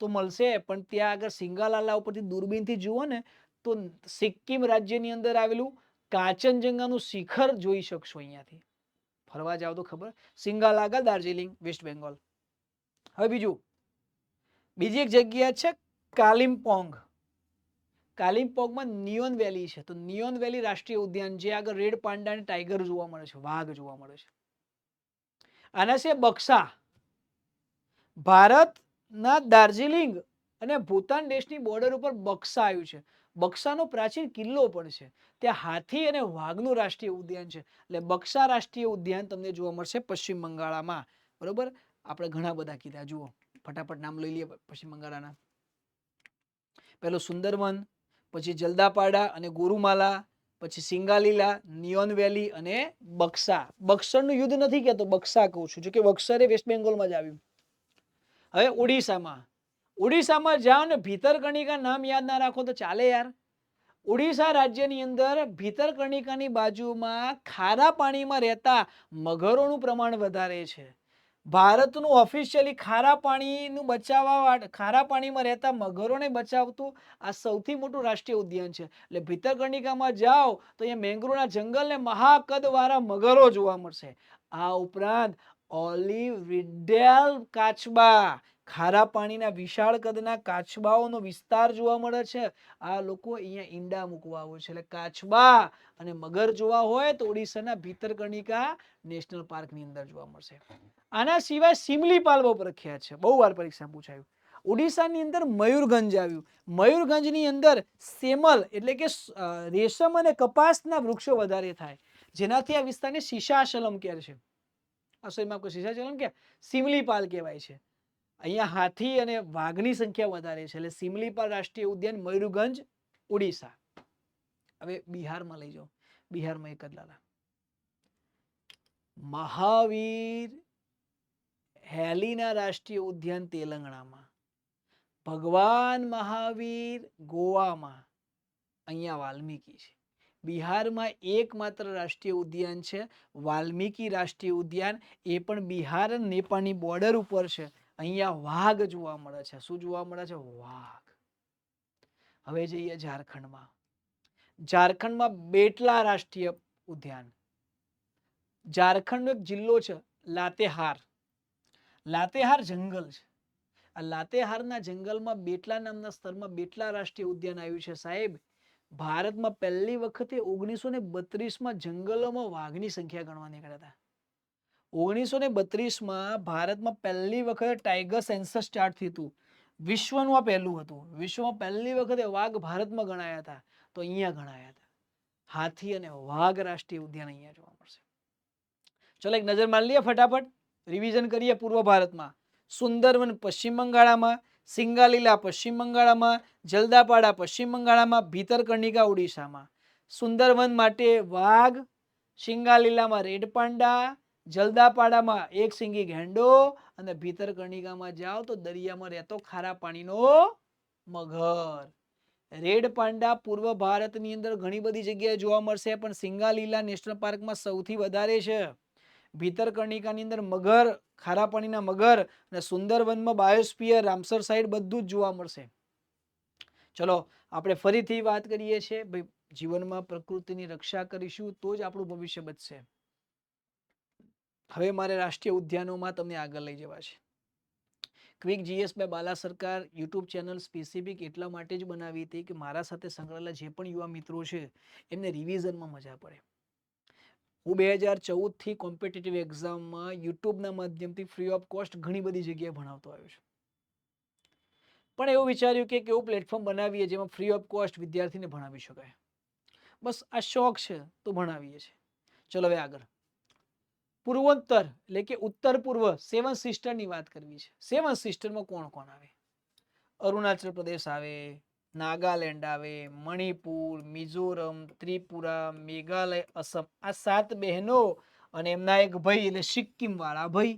તો મળશે, પણ ત્યાં આગળ સિંગાલાલા ઉપરથી દૂરબીનથી જુઓ ને તો સિક્કિમ રાજ્યની અંદર આવેલું કાંચનજંગાનું શિખર જોઈ શકશો. અહીંયાથી ફરવા જાવ તો ખબર. સિંગાલાગા, દાર્જિલિંગ, વેસ્ટ બેંગોલ. હવે બીજી એક જગ્યા છે કાલિમ્પોંગ. કાલિમ્પોંગમાં નિયોન વેલી છે. તો નિયોન વેલી રાષ્ટ્રીય ઉદ્યાન, જે આગળ રેડ પાંડા અને ટાઈગર જોવા મળે છે, વાઘ જોવા મળે છે. આના છે બક્સા. ભારતના દાર્જિલિંગ અને ભૂતાન દેશની બોર્ડર ઉપર બક્સા આવ્યું છે. બક્સાનો પ્રાચીન કિલ્લો પણ છે. ત્યાં હાથી અને વાઘનું રાષ્ટ્રીય ઉદ્યાન છે. એટલે બક્સા રાષ્ટ્રીય ઉદ્યાન તમને જોવા મળશે પશ્ચિમ બંગાળમાં. બરોબર, આપણે ઘણા બધા કીધા, જુઓ ફટાફટ નામ લઈ લઈએ પશ્ચિમ બંગાળના. પેલું સુંદરવન, પછી જલદાપાડા અને ગોરુમાલા, પછી સિંગાલીલા, નિયોન વેલી અને બક્સા. બક્સરનું યુદ્ધ નથી કહેતો, બક્સા કહું છું, જો કે બક્સર એ વેસ્ટ બેંગોલમાં જ આવ્યું. હવે ઓડિશામાં જાઓ ને, ભીતરકણિકા નામ યાદ ના રાખો તો ચાલે યાર. ઓડિશા રાજ્યની અંદર ભીતરકણિકાની બાજુમાં ખારા પાણીમાં રહેતા મગરોનું પ્રમાણ વધારે છે. ભારતનું ઓફિશિયલી ખારા પાણીમાં રહેતા મગરોને બચાવતું આ સૌથી મોટું રાષ્ટ્રીય ઉદ્યાન છે. એટલે ભીતરકણિકામાં જાઓ તો અહીંયા મેંગ્રુવના જંગલ ને મહાકદવાળા મગરો જોવા મળશે. આ ઉપરાંત ઓલિવ રીડેલ કાચબા, ખારા પાણીના વિશાળ કદના કાચબાઓનો વિસ્તાર જોવા મળે છે. આ લોકો અહીંયા ઈંડા મૂકવા આવે છે. એટલે કાચબા અને મગર જોવા હોય તો ઓડિશાના ભીતરકણિકા નેશનલ પાર્કની અંદર જોવા મળશે. આના સિવાય સિમલીપાલ બહુ પ્રખ્યાત છે, બહુ વાર પરીક્ષા પૂછાયું. ઓડિશાની અંદર મયુરગંજ આવ્યું. મયુરગંજની અંદર સેમલ એટલે કે રેશમ અને કપાસના વૃક્ષો વધારે થાય, જેનાથી આ વિસ્તારને શીશાચલમ કહે છે. શીશાચલમ કે સિમલીપાલ કહેવાય છે. અહીંયા હાથી અને વાઘની સંખ્યા વધારે છે. એટલે સિમલીપાલ રાષ્ટ્રીય ઉદ્યાન, મયુરગંજ, ઓડિશા. હવે બિહારમાં લઈ જાઓ. બિહારમાં એક જ લાલા મહાવીર હેલીના રાષ્ટ્રીય ઉદ્યાન તેલંગાણામાં, ભગવાન મહાવીર ગોવામાં, અહીંયા વાલ્મીકી છે. બિહારમાં એકમાત્ર રાષ્ટ્રીય ઉદ્યાન છે વાલ્મીકી રાષ્ટ્રીય ઉદ્યાન, એ પણ બિહાર અને નેપાળની બોર્ડર ઉપર છે. અહીંયા વાઘ જોવા મળે છે. શું જોવા મળે છે? વાઘ. હવે જઈએ ઝારખંડમાં. ઝારખંડમાં બેટલા રાષ્ટ્રીય ઉદ્યાન. ઝારખંડનો એક જિલ્લો છે લાતેહાર. લાતેહાર જંગલ છે. આ લાતેહારના જંગલમાં બેટલા નામના સ્થળમાં બેટલા રાષ્ટ્રીય ઉદ્યાન આવ્યું છે. સાહેબ, ભારતમાં પહેલી વખતે 1932માં જંગલોમાં વાઘની સંખ્યા ગણવા નીકળ્યા હતા. 1932માં ભારતમાં પહેલી વખત ટાઈગર સેન્સસ સ્ટાર્ટ થયું હતું. વિશ્વનું આ પહેલું હતું. વિશ્વમાં પહેલી વખતે વાઘ ભારતમાં ગણાયા હતા, તો અહીંયા ગણાયા હતા. હાથી અને વાઘ રાષ્ટ્રીય ઉદ્યાન અહીંયા જોવા મળશે. ચલો એક નજર મારી લઈએ ફટાફટ, રિવિઝન કરીએ. પૂર્વ ભારતમાં સુંદરવન પશ્ચિમ બંગાળમાં, સિંગાલીલા પશ્ચિમ બંગાળમાં, જલદાપાડા પશ્ચિમ બંગાળમાં, ભીતરકણિકા ઓડિશામાં. સુંદરવન માટે વાઘ, સિંગાલીલામાં રેડ પાંડા, જલદાપાડામાં એક સિંગી ગેંડો, અને ભીતરકણિકામાં જાઓ તો દરિયામાં રહેતો ખારા પાણીનો મગર. રેડ પાંડા પૂર્વ ભારતની અંદર ઘણી બધી જગ્યાએ જોવા મળશે, પણ સિંગાલીલા નેશનલ પાર્કમાં સૌથી વધારે છે. ભીતરકણિકાની અંદર મગર ખારા પાણીના મગર અને સુંદરવનમાં બાયોસ્ફિયર, રામસર સાઇટ બધું જ જોવા મળશે. ચલો આપણે ફરીથી વાત કરીએ છીએ ભાઈ, જીવનમાં પ્રકૃતિની રક્ષા કરીશું તો જ આપણું ભવિષ્ય બચશે. હવે મારે રાષ્ટ્રીય ઉદ્યાનોમાં તમને આગળ લઈ જવા છે. ક્વિક જીએસ બાય બાલા સરકાર યુટ્યુબ ચેનલ સ્પેસિફિક એટલા માટે જ બનાવી હતી કે મારા સાથે સંકળાયેલા જે પણ યુવા મિત્રો છે એમને રિવિઝનમાં મજા પડે. હું 2014થી કોમ્પિટિટિવ એક્ઝામમાં યુટ્યુબના માધ્યમથી ફ્રી ઓફ કોસ્ટ ઘણી બધી જગ્યાએ ભણાવતો આવ્યો છું. પણ એવું વિચાર્યું કે કેવું પ્લેટફોર્મ બનાવીએ જેમાં ફ્રી ઓફ કોસ્ટ વિદ્યાર્થીને ભણાવી શકાય. બસ આ શોખ છે તો ભણાવીએ છીએ. ચલો હવે આગળ. પૂર્વોત્તર એટલે કે ઉત્તર પૂર્વ 7 સિસ્ટરની વાત કરવી છે. 7 સિસ્ટરમાં કોણ કોણ આવે? અરુણાચલ પ્રદેશ આવે, નાગાલેન્ડ આવે, મણિપુર, મિઝોરમ, ત્રિપુરા, મેઘાલય, અસમ. આ 7 બહેનો અને એમના એક ભાઈ એટલે સિક્કિમ વાળા ભાઈ.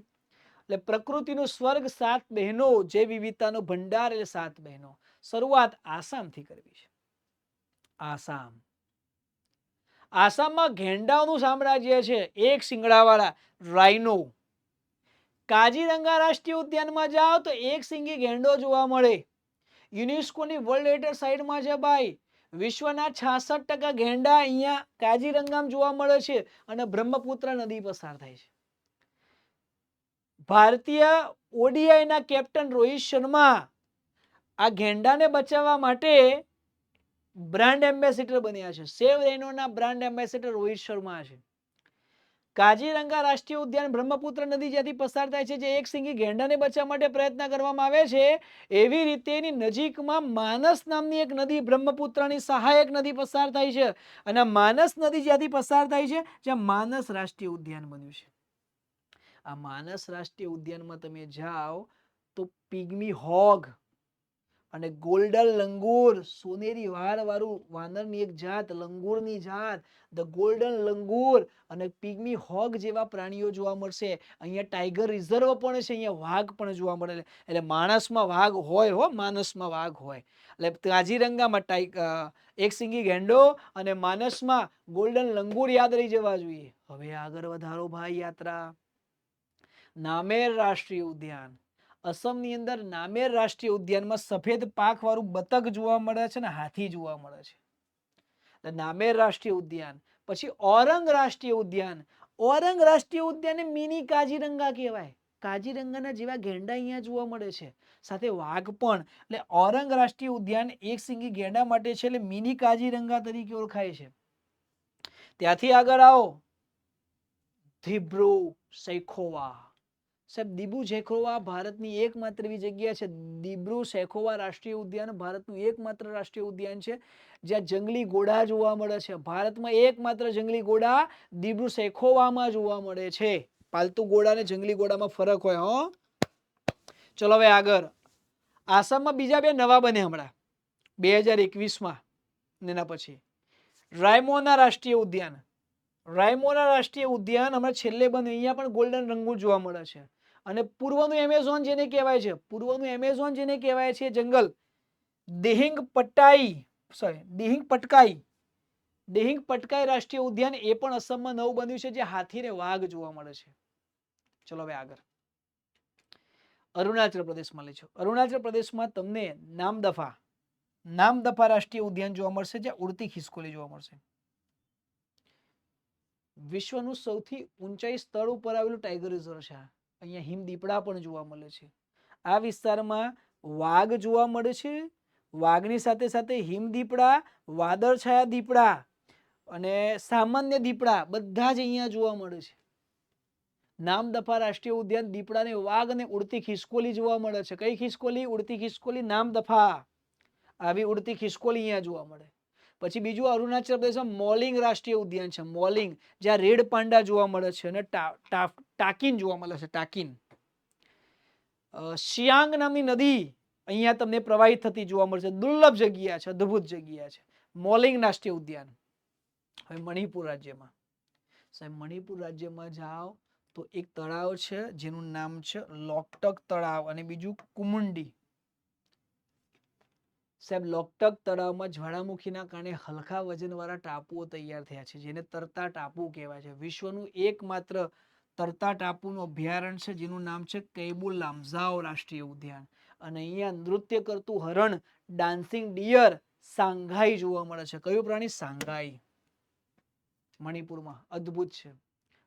એટલે પ્રકૃતિનું સ્વર્ગ 7 બહેનો, જે વિવિધતાનો ભંડાર એટલે 7 બહેનો. શરૂઆત આસામથી કરવી છે. આસામ. આસામમાં ગેંડાઓનું સામ્રાજ્ય છે, એક શિંગડાવાળા રાઇનો. કાજીરંગા રાષ્ટ્રીય ઉદ્યાનમાં જાઓ તો એક સિંગી ગેંડો જોવા મળે. યુનેસ્કોની વર્લ્ડ હેરિટેજ સાઇટમાં છે ભાઈ. વિશ્વના 66% ગેંડા અહીંયા કાજીરંગામાં જોવા મળે છે અને બ્રહ્મપુત્ર નદી પસાર થાય છે. ભારતીય ઓડીઆઈના કેપ્ટન રોહિત શર્મા આ ગેંડાને બચાવવા માટે બ્રાન્ડ એમ્બેસેડર બન્યા છે. સેવ રેનોના બ્રાન્ડ એમ્બેસેડર રોહિત શર્મા છે. કાજીરંગા રાષ્ટ્રીય ઉદ્યાન બ્રહ્મપુત્ર નદી જ્યાંથી પસાર થાય છે, જે એક સિંગી ગેંડાને બચાવવા માટે પ્રયત્ન કરવામાં આવે છે, એવી રીતે એની નજીકમાં માનસ નામની એક નદી, બ્રહ્મપુત્રની સહાયક નદી પસાર થાય છે. અને માનસ નદી જ્યાંથી પસાર થાય છે જ્યાં માનસ રાષ્ટ્રીય ઉદ્યાન બન્યું છે. આ માનસ રાષ્ટ્રીય ઉદ્યાનમાં તમે જાઓ તો પિગ્મી હોગ અને ગોલ્ડન લંગૂર, સોનેરી વાળ વાળું વાનરની એક જાત, લંગૂરની જાત, ધ ગોલ્ડન લંગૂર અને પિગ્મી હોગ જેવા પ્રાણીઓ જોવા મળશે. અહીંયા ટાઈગર રિઝર્વ પણ છે, અહીંયા વાઘ પણ જોવા મળે. એટલે માણસમાં વાઘ હોય, હો માનસમાં વાઘ હોય. એટલે કાજીરંગામાં એક સિંગી ગેંડો અને માનસમાં ગોલ્ડન લંગૂર યાદ રહી જવા જોઈએ. હવે આગળ વધારો ભાઈ યાત્રા. નામેર રાષ્ટ્રીય ઉદ્યાન. અસમની અંદર નામેર રાષ્ટ્રીય ઉદ્યાનમાં સફેદ પાંખ વાળું બતક જોવા મળે છે ને હાથી જોવા મળે છે. નામેર રાષ્ટ્રીય ઉદ્યાન. પછી ઓરંગ રાષ્ટ્રીય ઉદ્યાન. ઓરંગ રાષ્ટ્રીય ઉદ્યાન મિની કાજીરંગા કહેવાય. કાજીરંગાના જેવા ગેંડા અહીંયા જોવા મળે છે, સાથે વાઘ પણ. એટલે ઓરંગ રાષ્ટ્રીય ઉદ્યાન એક સિંગી ગેંડા માટે છે, એટલે મિની કાજીરંગા તરીકે ઓળખાય છે. ત્યાંથી આગળ આવો, દિબ્રુ સૈખોવા. સાહેબ, દિબ્રુ સૈખોવા ભારતની એકમાત્ર એવી જગ્યા છે. દિબ્રુ સૈખોવા રાષ્ટ્રીય ઉદ્યાન ભારતનું એકમાત્ર રાષ્ટ્રીય ઉદ્યાન છે જ્યાં જંગલી ઘોડા જોવા મળે છે. ભારતમાં એકમાત્ર જંગલી ઘોડા દિબ્રુ સૈખોવામાં જોવા મળે છે. પાલતુ ઘોડા અને જંગલી ઘોડામાં ફરક હોય. હો, ચલો હવે આગળ. આસામમાં બીજા 2 નવા બને હમણાં 2021માં ને એના પછી રાયમોના રાષ્ટ્રીય ઉદ્યાન. રાયમોના રાષ્ટ્રીય ઉદ્યાન હમણાં છેલ્લે બન્યું. અહીંયા પણ ગોલ્ડન લંગૂર જોવા મળે છે. અને પૂર્વનું એમેઝોન જેને કહેવાય છે, પૂર્વનું એમેઝોન જેને કહેવાય છે જંગલ, દિહિંગ પટકાઈ રાષ્ટ્રીય ઉદ્યાન, એ પણ અસમમાં નવું બન્યું છે, જે હાથી ને વાઘ જોવા મળે છે. ચલો હવે આગળ. અરુણાચલ પ્રદેશમાં લઈ જાઓ. અરુણાચલ પ્રદેશમાં તમને નામદફા રાષ્ટ્રીય ઉદ્યાન જોવા મળશે, જ્યાં ઉડતી ખિસકોલી જોવા મળશે. વિશ્વનું સૌથી ઊંચાઈ સ્થળ ઉપર આવેલું ટાઈગર રિઝર્વ છે. અહીંયા હિમદીપડા પણ જોવા મળે છે. આ વિસ્તારમાં વાઘ જોવા મળે છે. વાઘની સાથે સાથે હિમદીપડા, વાદળછાયા દીપડા અને સામાન્ય દીપડા બધા જ અહીંયા જોવા મળે છે. નામદફા રાષ્ટ્રીય ઉદ્યાન દીપડાને, વાઘ અને ઉડતી ખિસકોલી જોવા મળે છે. કઈ ખિસકોલી? ઉડતી ખિસકોલી. નામદફા આવી ઉડતી ખિસકોલી અહીંયા જોવા મળે. પછી બીજું અરુણાચલ પ્રદેશમાં મોલિંગ રાષ્ટ્રીય ઉદ્યાન છે. મોલિંગ, જ્યાં રેડ પાંડા જોવા મળે છે અને ટાકીન જોવા મળે છે. ટાકીન. શિયાંગ નામની નદી અહીંયા તમને પ્રવાહિત થતી જોવા મળશે. દુર્લભ જગ્યા છે, અદ્ભુત જગ્યા છે. મોલિંગ રાષ્ટ્રીય ઉદ્યાન. હવે મણિપુર રાજ્યમાં. સાહેબ, મણિપુર રાજ્યમાં જાઓ તો એક તળાવ છે જેનું નામ છે લોકટક તળાવ અને બીજું કુમુંડી. સાહેબ, લોકટક તળાવમાં જ્વાળામુખીના કારણે હલકા વજનવાળા ટાપુઓ તૈયાર થયા છે, જેને તરતા ટાપુ કહેવાય છે. વિશ્વનું એકમાત્ર તરતા ટાપુનું અભયારણ્ય છે જેનું નામ છે કૈબુલ લામઝાઓ રાષ્ટ્રીય ઉદ્યાન. અને અહીંયા નૃત્ય કરતું હરણ ડાન્સિંગ ડિયર સાંઘાઈ જોવા મળે છે. કયું પ્રાણી? સાંઘાઈ, મણિપુરમાં. અદ્ભુત છે.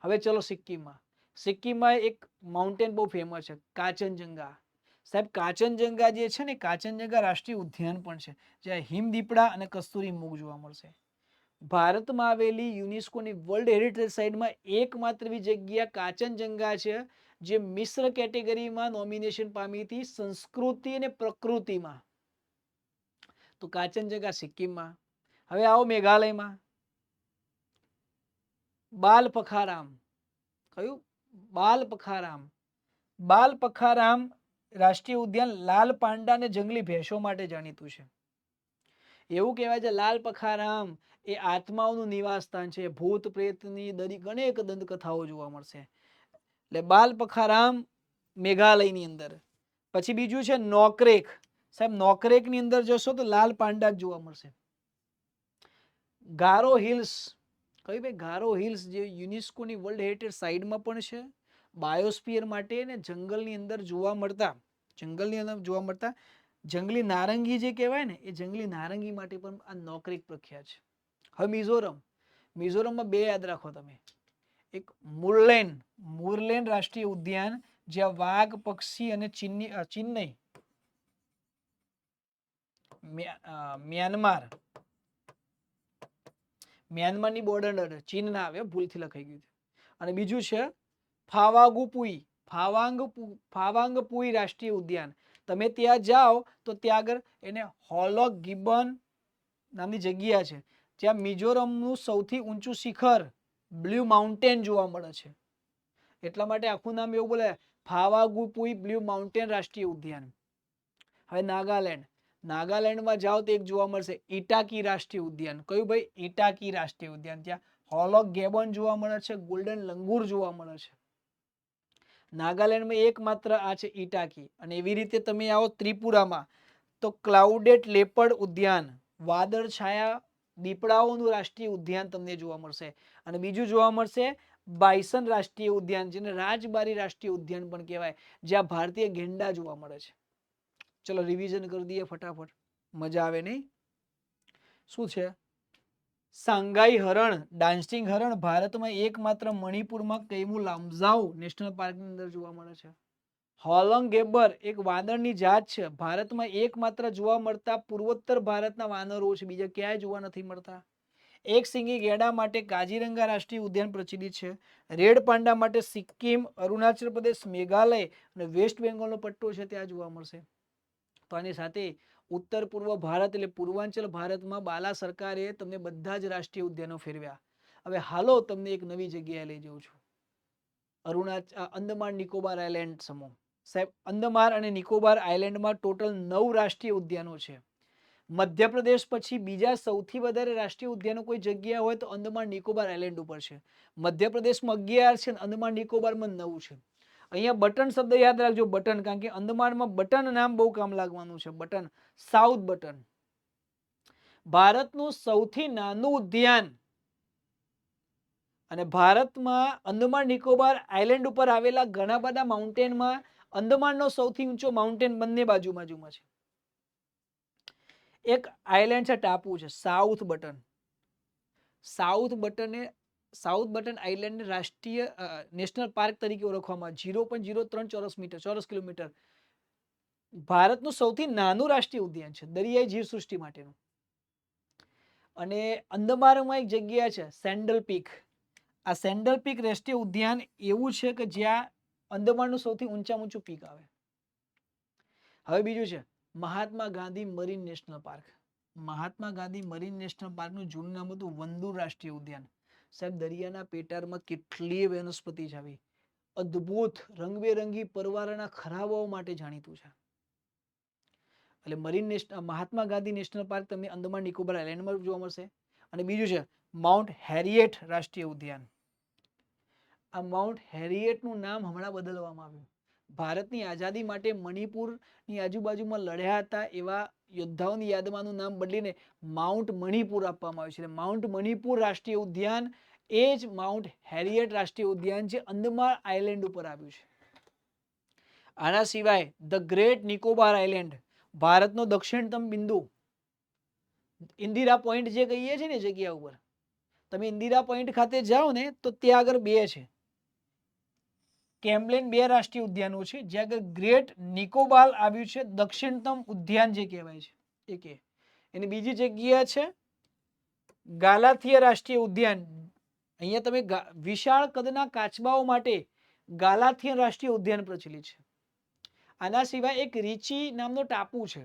હવે ચલો સિક્કિમમાં. સિક્કિમમાં એક માઉન્ટેન બહુ ફેમસ છે, કાચનજંગા. સાહેબ કાચનજંગા જે છે ને, કાચનજંગા રાષ્ટ્રીય ઉદ્યાન પણ છે, જ્યાં હિમદીપડા અને કસ્તુરી મૃગ જોવા મળશે. ભારતમાં આવેલી યુનેસ્કોની વર્લ્ડ હેરિટેજ સાઇટમાં એકમાત્ર એવી જગ્યા કાચનજંગા છે જે મિશ્ર કેટેગરીમાં નોમિનેશન પામી હતી, સંસ્કૃતિ અને પ્રકૃતિમાં. તો કાચનજંગા સિક્કિમમાં. હવે આવો મેઘાલયમાં. બાલ પખારામ. કયું? બાલ પખારામ. બાલ પખારામ રાષ્ટ્રીય ઉદ્યાન લાલ પાંડા અને જંગલી ભેંસો માટે જાણીતું છે. એવું કહેવાય છે લાલ પખારામ એ આત્માઓનું નિવાસ સ્થાન છે. ભૂત પ્રેતની અનેક દંતકથાઓ જોવા મળશે. એટલે બાલ પખારામ મેઘાલયની અંદર. પછી બીજું છે નોકરેક. સાહેબ નોકરેકની અંદર જશો તો લાલ પાંડા જ જોવા મળશે. ગારો હિલ્સ. કયું ભાઈ? ગારો હિલ્સ જે યુનેસ્કોની વર્લ્ડ હેરિટેજ સાઇટમાં પણ છે, બાયોસ્ફિયર માટે ને જંગલની અંદર જોવા મળતા જંગલી નારંગી જે કહેવાય ને, એ જંગલી નારંગી માટે પણ આ નોકરેક પ્રખ્યાત છે. હવે મિઝોરમ. મિઝોરમમાં બે યાદ રાખો તમે. એક મુરલેન રાષ્ટ્રીય ઉદ્યાન, જ્યાં વાઘ, પક્ષી અને ચીનઈ મ્યાનમારની બોર્ડર, ચીન ના આવે, ભૂલથી લખાઈ ગયું. અને બીજું છે ફાવાંગપુઈ રાષ્ટ્રીય ઉદ્યાન. તમે ત્યાં જાઓ તો ત્યાં આગળ એને હોલોક ગિબન નામની જગ્યા છે, જ્યાં મિઝોરમનું સૌથી ઊંચું શિખર બ્લુ માઉન્ટેન જોવા મળે છે. એટલા માટે આખું નામ એવું બોલે, ફાવાગુપુઈ બ્લુ માઉન્ટેન રાષ્ટ્રીય ઉદ્યાન. હવે નાગાલેન્ડમાં જાઓ તો એક જોવા મળશે ઇટાકી રાષ્ટ્રીય ઉદ્યાન. કયું ભાઈ? ઇટાકી રાષ્ટ્રીય ઉદ્યાન. ત્યાં હોલોક ગેબન જોવા મળે છે, ગોલ્ડન લંગૂર જોવા મળે છે. નાગાલેન્ડમાં એકમાત્ર આ છે ઇટાકી. અને એવી રીતે તમે આવો ત્રિપુરામાં તો ક્લાઉડેડ લેપર્ડ ઉદ્યાન, વાદળ છાયા દીપડાઓનું રાષ્ટ્રીય ઉદ્યાન તમને જોવા મળશે. અને બીજું જોવા મળશે બાયસન રાષ્ટ્રીય ઉદ્યાન, જેને રાજબારી રાષ્ટ્રીય ઉદ્યાન પણ કહેવાય, જ્યાં ભારતીય ગેંડા જોવા મળે છે. ચલો રિવિઝન કરી દઈએ ફટાફટ, મજા આવે નહીં? શું છે? સાંઘાઈ હરણ, ડાન્સિંગ હરણ ભારતમાં એકમાત્ર મણિપુરમાં કૈમુ લામઝાઓ નેશનલ પાર્કની અંદર જોવા મળે છે. હોલોંગ ગેબર એક વાનરની જાત છે, ભારતમાં એકમાત્ર જોવા મળતા પૂર્વોત્તર ભારતના વાનરો છે, બીજા ક્યાંય જોવા નથી મળતા. એક સિંગી ગેંડા માટે કાજીરંગા રાષ્ટ્રીય ઉદ્યાન પ્રચલિત છે. રેડ પાંડા માટે સિક્કિમ, અરુણાચલ પ્રદેશ, મેઘાલય અને વેસ્ટ બેંગોલનો પટ્ટો છે, ત્યાં જોવા મળશે. તો આની સાથે ઉત્તર પૂર્વ ભારત એટલે પૂર્વાંચલ ભારતમાં બાલા સરકારે તમને બધા જ રાષ્ટ્રીય ઉદ્યાનો ફેરવ્યા. હવે હાલો તમને એક નવી જગ્યાએ લઈ જઉં છું, અંદમાન નિકોબાર આઇલેન્ડ સમૂહ. સાહેબ અંદમાન અને નિકોબાર આઇલેન્ડમાં ટોટલ 9 રાષ્ટ્રીય ઉદ્યાનો છે. મધ્યપ્રદેશ પછી બીજા સૌથી વધારે રાષ્ટ્રીય ઉદ્યાનો કોઈ જગ્યા હોય તો અંદમાન નિકોબાર આઇલેન્ડ ઉપર છે. મધ્યપ્રદેશમાં 11 છે, અંદમાન નિકોબારમાં 9 છે. અહીંયા બટન શબ્દ યાદ રાખજો, બટન, કારણ કે અંદમાનમાં બટન નામ બહુ કામ લાગવાનું છે. Button, south button. ભારતનું સૌથી નાનું ઉદ્યાન અને ભારતમાં અંદમાન નિકોબાર આઇલેન્ડ ઉપર આવેલા ઘણા બધા માઉન્ટેનમાં અંદમાનનો સૌથી ઊંચો માઉન્ટેન બંને બાજુમાં છે. એક આઇલેન્ડ છે, ટાપુ છે, south button. South button island રાષ્ટ્રીય નેશનલ પાર્ક તરીકે ઓળખવામાં 0.03 ચોરસ કિલોમીટર ભારતનું સૌથી નાનું રાષ્ટ્રીય ઉદ્યાન છે, દરિયાઈ જીવસૃષ્ટિ માટેનું. અને અંદમાનમાં એક જગ્યા છે સેન્ડલ પીક. આ સેન્ડલ પીક રાષ્ટ્રીય ઉદ્યાન એવું છે કે જ્યાં અંદમાનનું સૌથી ઊંચામાં ઊંચું પીક આવે. હવે બીજું છે Mahatma Gandhi marine national park. Mahatma Gandhi marine national પાર્કનું જૂનું નામ હતું વંદુર રાષ્ટ્રીય ઉદ્યાન. સાહેબ દરિયાના પેટાળમાં કેટલી વનસ્પતિ છે, આવી અદ્ભુત રંગબેરંગી પરવાળાના ખરાબાઓ માટે જાણીતું છે. એટલે મહાત્મા ગાંધી નેશનલ પાર્ક તમને અંદમાન નિકોબાર આઇલેન્ડમાં જોવા મળશે. અને બીજું છે માઉન્ટ હેરિયેટ રાષ્ટ્રીય ઉદ્યાન. આ માઉન્ટ હેરિયેટનું નામ હમણાં બદલવામાં આવ્યું. ભારતની આઝાદી માટે મણિપુરની આજુબાજુમાં લડ્યા હતા એવા યોદ્ધાઓની યાદમાં નામ બદલીને માઉન્ટ મણિપુર આપવામાં આવ્યું છે. માઉન્ટ મણિપુર રાષ્ટ્રીય ઉદ્યાન એ જ માઉન્ટ હેરિયટ રાષ્ટ્રીય ઉદ્યાન જે અંદમાન આઇલેન્ડ ઉપર આવ્યું છે. આના સિવાય ધ ગ્રેટ નિકોબાર આઇલેન્ડ, ભારતનો દક્ષિણતમ બિંદુ, ઇન્દિરા પોઈન્ટ જે કહીએ છીએ ને જગ્યા ઉપર, તમે ઇન્દિરા પોઈન્ટ ખાતે જાઓ ને તો ત્યાં આગળ બે છે, કેમ્બલેન બે રાષ્ટ્રીય ઉદ્યાનો છે, જ્યાં આગળ ગ્રેટ નિકોબાર આવ્યું છે, દક્ષિણતમ ઉદ્યાન જે કહેવાય છે એ કે. એની બીજી જગ્યા છે ગાલાથિયા રાષ્ટ્રીય ઉદ્યાન. અહીંયા તમે વિશાળ કદના કાચબાઓ માટે ગાલાથિયન રાષ્ટ્રીય ઉદ્યાન પ્રચલિત છે. આના સિવાય એક રીચી નામનો ટાપુ છે,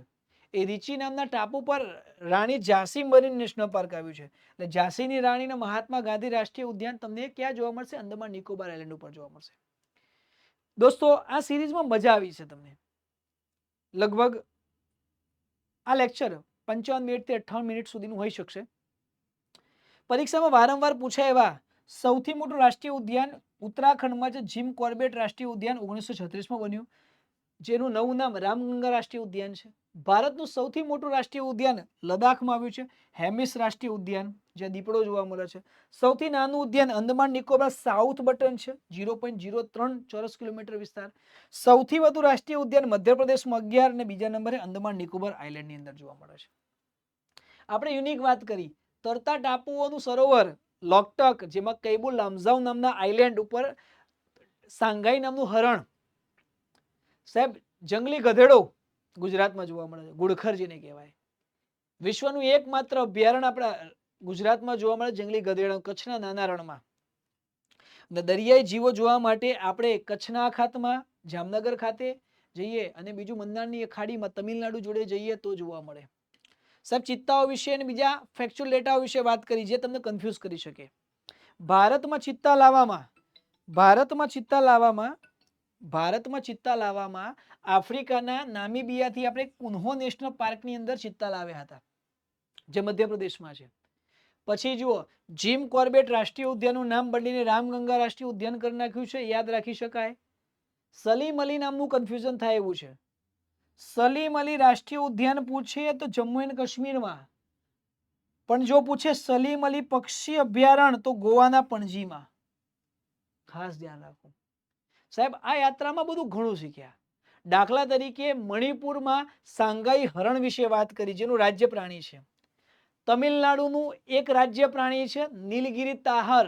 એ રીચી નામના ટાપુ પર રાણી ઝાંસી મરીન નેશનલ પાર્ક આવ્યું છે. એટલે ઝાંસીની રાણીના મહાત્મા ગાંધી રાષ્ટ્રીય ઉદ્યાન તમને ક્યાં જોવા મળશે? અંદમાન નિકોબાર આઇલેન્ડ ઉપર જોવા મળશે. દોસ્તો આ સિરીઝમાં મજા આવી છે તમને. લગભગ આ લેક્ચર 55 મિનિટથી 58 મિનિટ સુધીનું હોઈ શકશે. પરીક્ષામાં વારંવાર પૂછાય એવા સૌથી મોટું રાષ્ટ્રીય ઉદ્યાન ઉત્તરાખંડમાં છે જીમ કોર્બેટ રાષ્ટ્રીય ઉદ્યાન 1936માં બન્યું, જેનું નવું નામ રામગંગા રાષ્ટ્રીય ઉદ્યાન છે. ભારતનું સૌથી મોટું રાષ્ટ્રીય ઉદ્યાન લદ્દાખમાં આવ્યું છે, હેમિસ રાષ્ટ્રીય ઉદ્યાન, જ્યાં દીપડો જોવા મળે છે. સૌથી નાનું ઉદ્યાન અંદમાન નિકોબાર સાઉથ બટન છે, 0.03 ચોરસ કિલોમીટર વિસ્તાર. સૌથી વધુ રાષ્ટ્રીય ઉદ્યાન મધ્યપ્રદેશમાં 11 અને બીજા નંબરે અંદમાન નિકોબાર આઇલેન્ડની અંદર જોવા મળે છે. આપણે યુનિક વાત કરી, તરતા ટાપુઓનું સરોવર લોકટક, જેમાં કૈબુલ લામઝાઉ નામના આઇલેન્ડ ઉપર સાંઘાઈ નામનું હરણ, સાહેબ જંગલી ગધેડો ગુજરાતમાં જોવા મળે છે, ગુડખર જેને કહેવાય. વિશ્વનું એકમાત્ર અભયારણ્ય આપણા ગુજરાતમાં જોવા મળે જંગલી ગધેડા, કચ્છના નાના રણમાં. અને દરિયાઈ જીવો જોવા માટે આપણે કચ્છના અખાતમાં જામનગર ખાતે જઈએ અને બીજું મંદારની ખાડીમાં તમિલનાડુ જોડે જઈએ તો જોવા મળે. સાહેબ ચિત્તાઓ વિશે અને બીજા ફેક્ચ્યુઅલ ડેટાઓ વિશે વાત કરી જે તમને કન્ફ્યુઝ કરી શકે. ભારતમાં ચિત્તા લાવવામાં આફ્રિકાના નામીબિયાથી આપણે કુન્હો નેશનલ પાર્કની અંદર ચિત્તા લાવ્યા હતા, જે મધ્યપ્રદેશમાં છે. પછી જુઓ, જીમ કોર્બેટ રાષ્ટ્રીય ઉદ્યાનનું નામ બદલીને રામગંગા રાષ્ટ્રીય ઉદ્યાન કરી નાખ્યું છે, યાદ રાખી શકાય. સલીમ અલી નામનું કન્ફ્યુઝન થાય એવું છે. સલીમ અલી રાષ્ટ્રીય ઉદ્યાન પૂછે તો જમ્મુ એન્ડ કાશ્મીરમાં, પણ જો પૂછે સલીમ અલી પક્ષી અભયારણ્ય તો ગોવાના પણજીમાં. ખાસ ધ્યાન રાખો સાહેબ. આ યાત્રામાં બધું ઘણું શીખ્યા. દાખલા તરીકે મણિપુરમાં સાંઘાઈ હરણ વિશે વાત કરી, જેનું રાજ્ય પ્રાણી છે. તમિલનાડુનું એક રાજ્ય પ્રાણી છે નીલગિરી તાહર.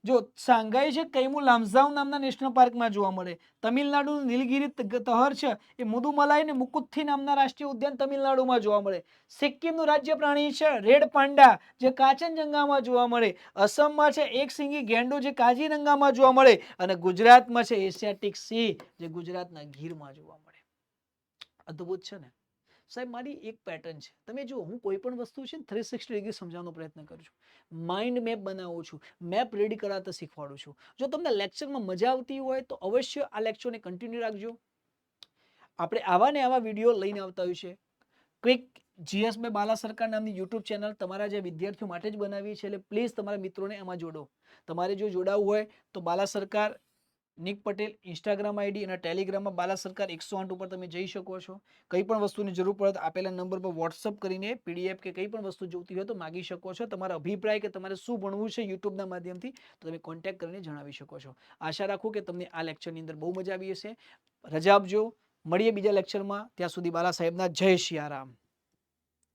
જો સાંઘાઈ છે કૈમુ લામઝાઉ નામના નેશનલ પાર્કમાં જોવા મળે. તમિલનાડુનું નીલગિરી તહર છે એ મુદુમલાઈ ને મુકુથ્થી નામના રાષ્ટ્રીય ઉદ્યાન તમિલનાડુમાં જોવા મળે. સિક્કિમનું રાજ્ય પ્રાણી છે રેડ પાંડા, જે કાંચનજંગામાં જોવા મળે. અસમમાં છે એક સિંગી ગેંડો, જે કાઝીરંગામાં જોવા મળે. અને ગુજરાતમાં છે એશિયાટિક સિંહ, જે ગુજરાતના ગીરમાં જોવા મળે. અદ્ભુત છે ને સાહેબ. મારી એક પેટર્ન છે, તમે જો હું કોઈ પણ વસ્તુ છે 360 ડિગ્રી સમજાવવાનો પ્રયત્ન કરું છું, માઇન્ડ મેપ બનાવું છું, મેપ રેડી કરાવતા શીખવાડું છું. જો તમને લેક્ચરમાં મજા આવતી હોય તો અવશ્ય આ લેક્ચરને કન્ટિન્યુ રાખજો. આપણે આવા ને આવા વિડીયો લઈને આવતા હોય છે. ક્વિક GS બાય બાલા સરકાર નામની યુટ્યુબ ચેનલ તમારા જે વિદ્યાર્થીઓ માટે જ બનાવી છે, એટલે પ્લીઝ તમારા મિત્રોને એમાં જોડો. તમારે જો જોડાવવું હોય તો બાલા સરકાર નિક પટેલ ઇન્સ્ટાગ્રામ આઈડી અને ટેલિગ્રામમાં બાલા સરકાર 108 ઉપર તમે જઈ શકો છો. કંઈ પણ વસ્તુની જરૂર પડે તો આપેલા નંબર પર વોટ્સઅપ કરીને PDF કે કંઈ પણ વસ્તુ જોઈતી હોય તો માગી શકો છો. તમારા અભિપ્રાય કે તમારે શું ભણવું છે યુટ્યુબના માધ્યમથી તો તમે કોન્ટેક્ટ કરીને જણાવી શકો છો. આશા રાખું કે તમને આ લેક્ચરની અંદર બહુ મજા આવી હશે. રજા આપજો, મળીએ બીજા લેક્ચરમાં. ત્યાં સુધી બાલા સાહેબના જય સિયારામ.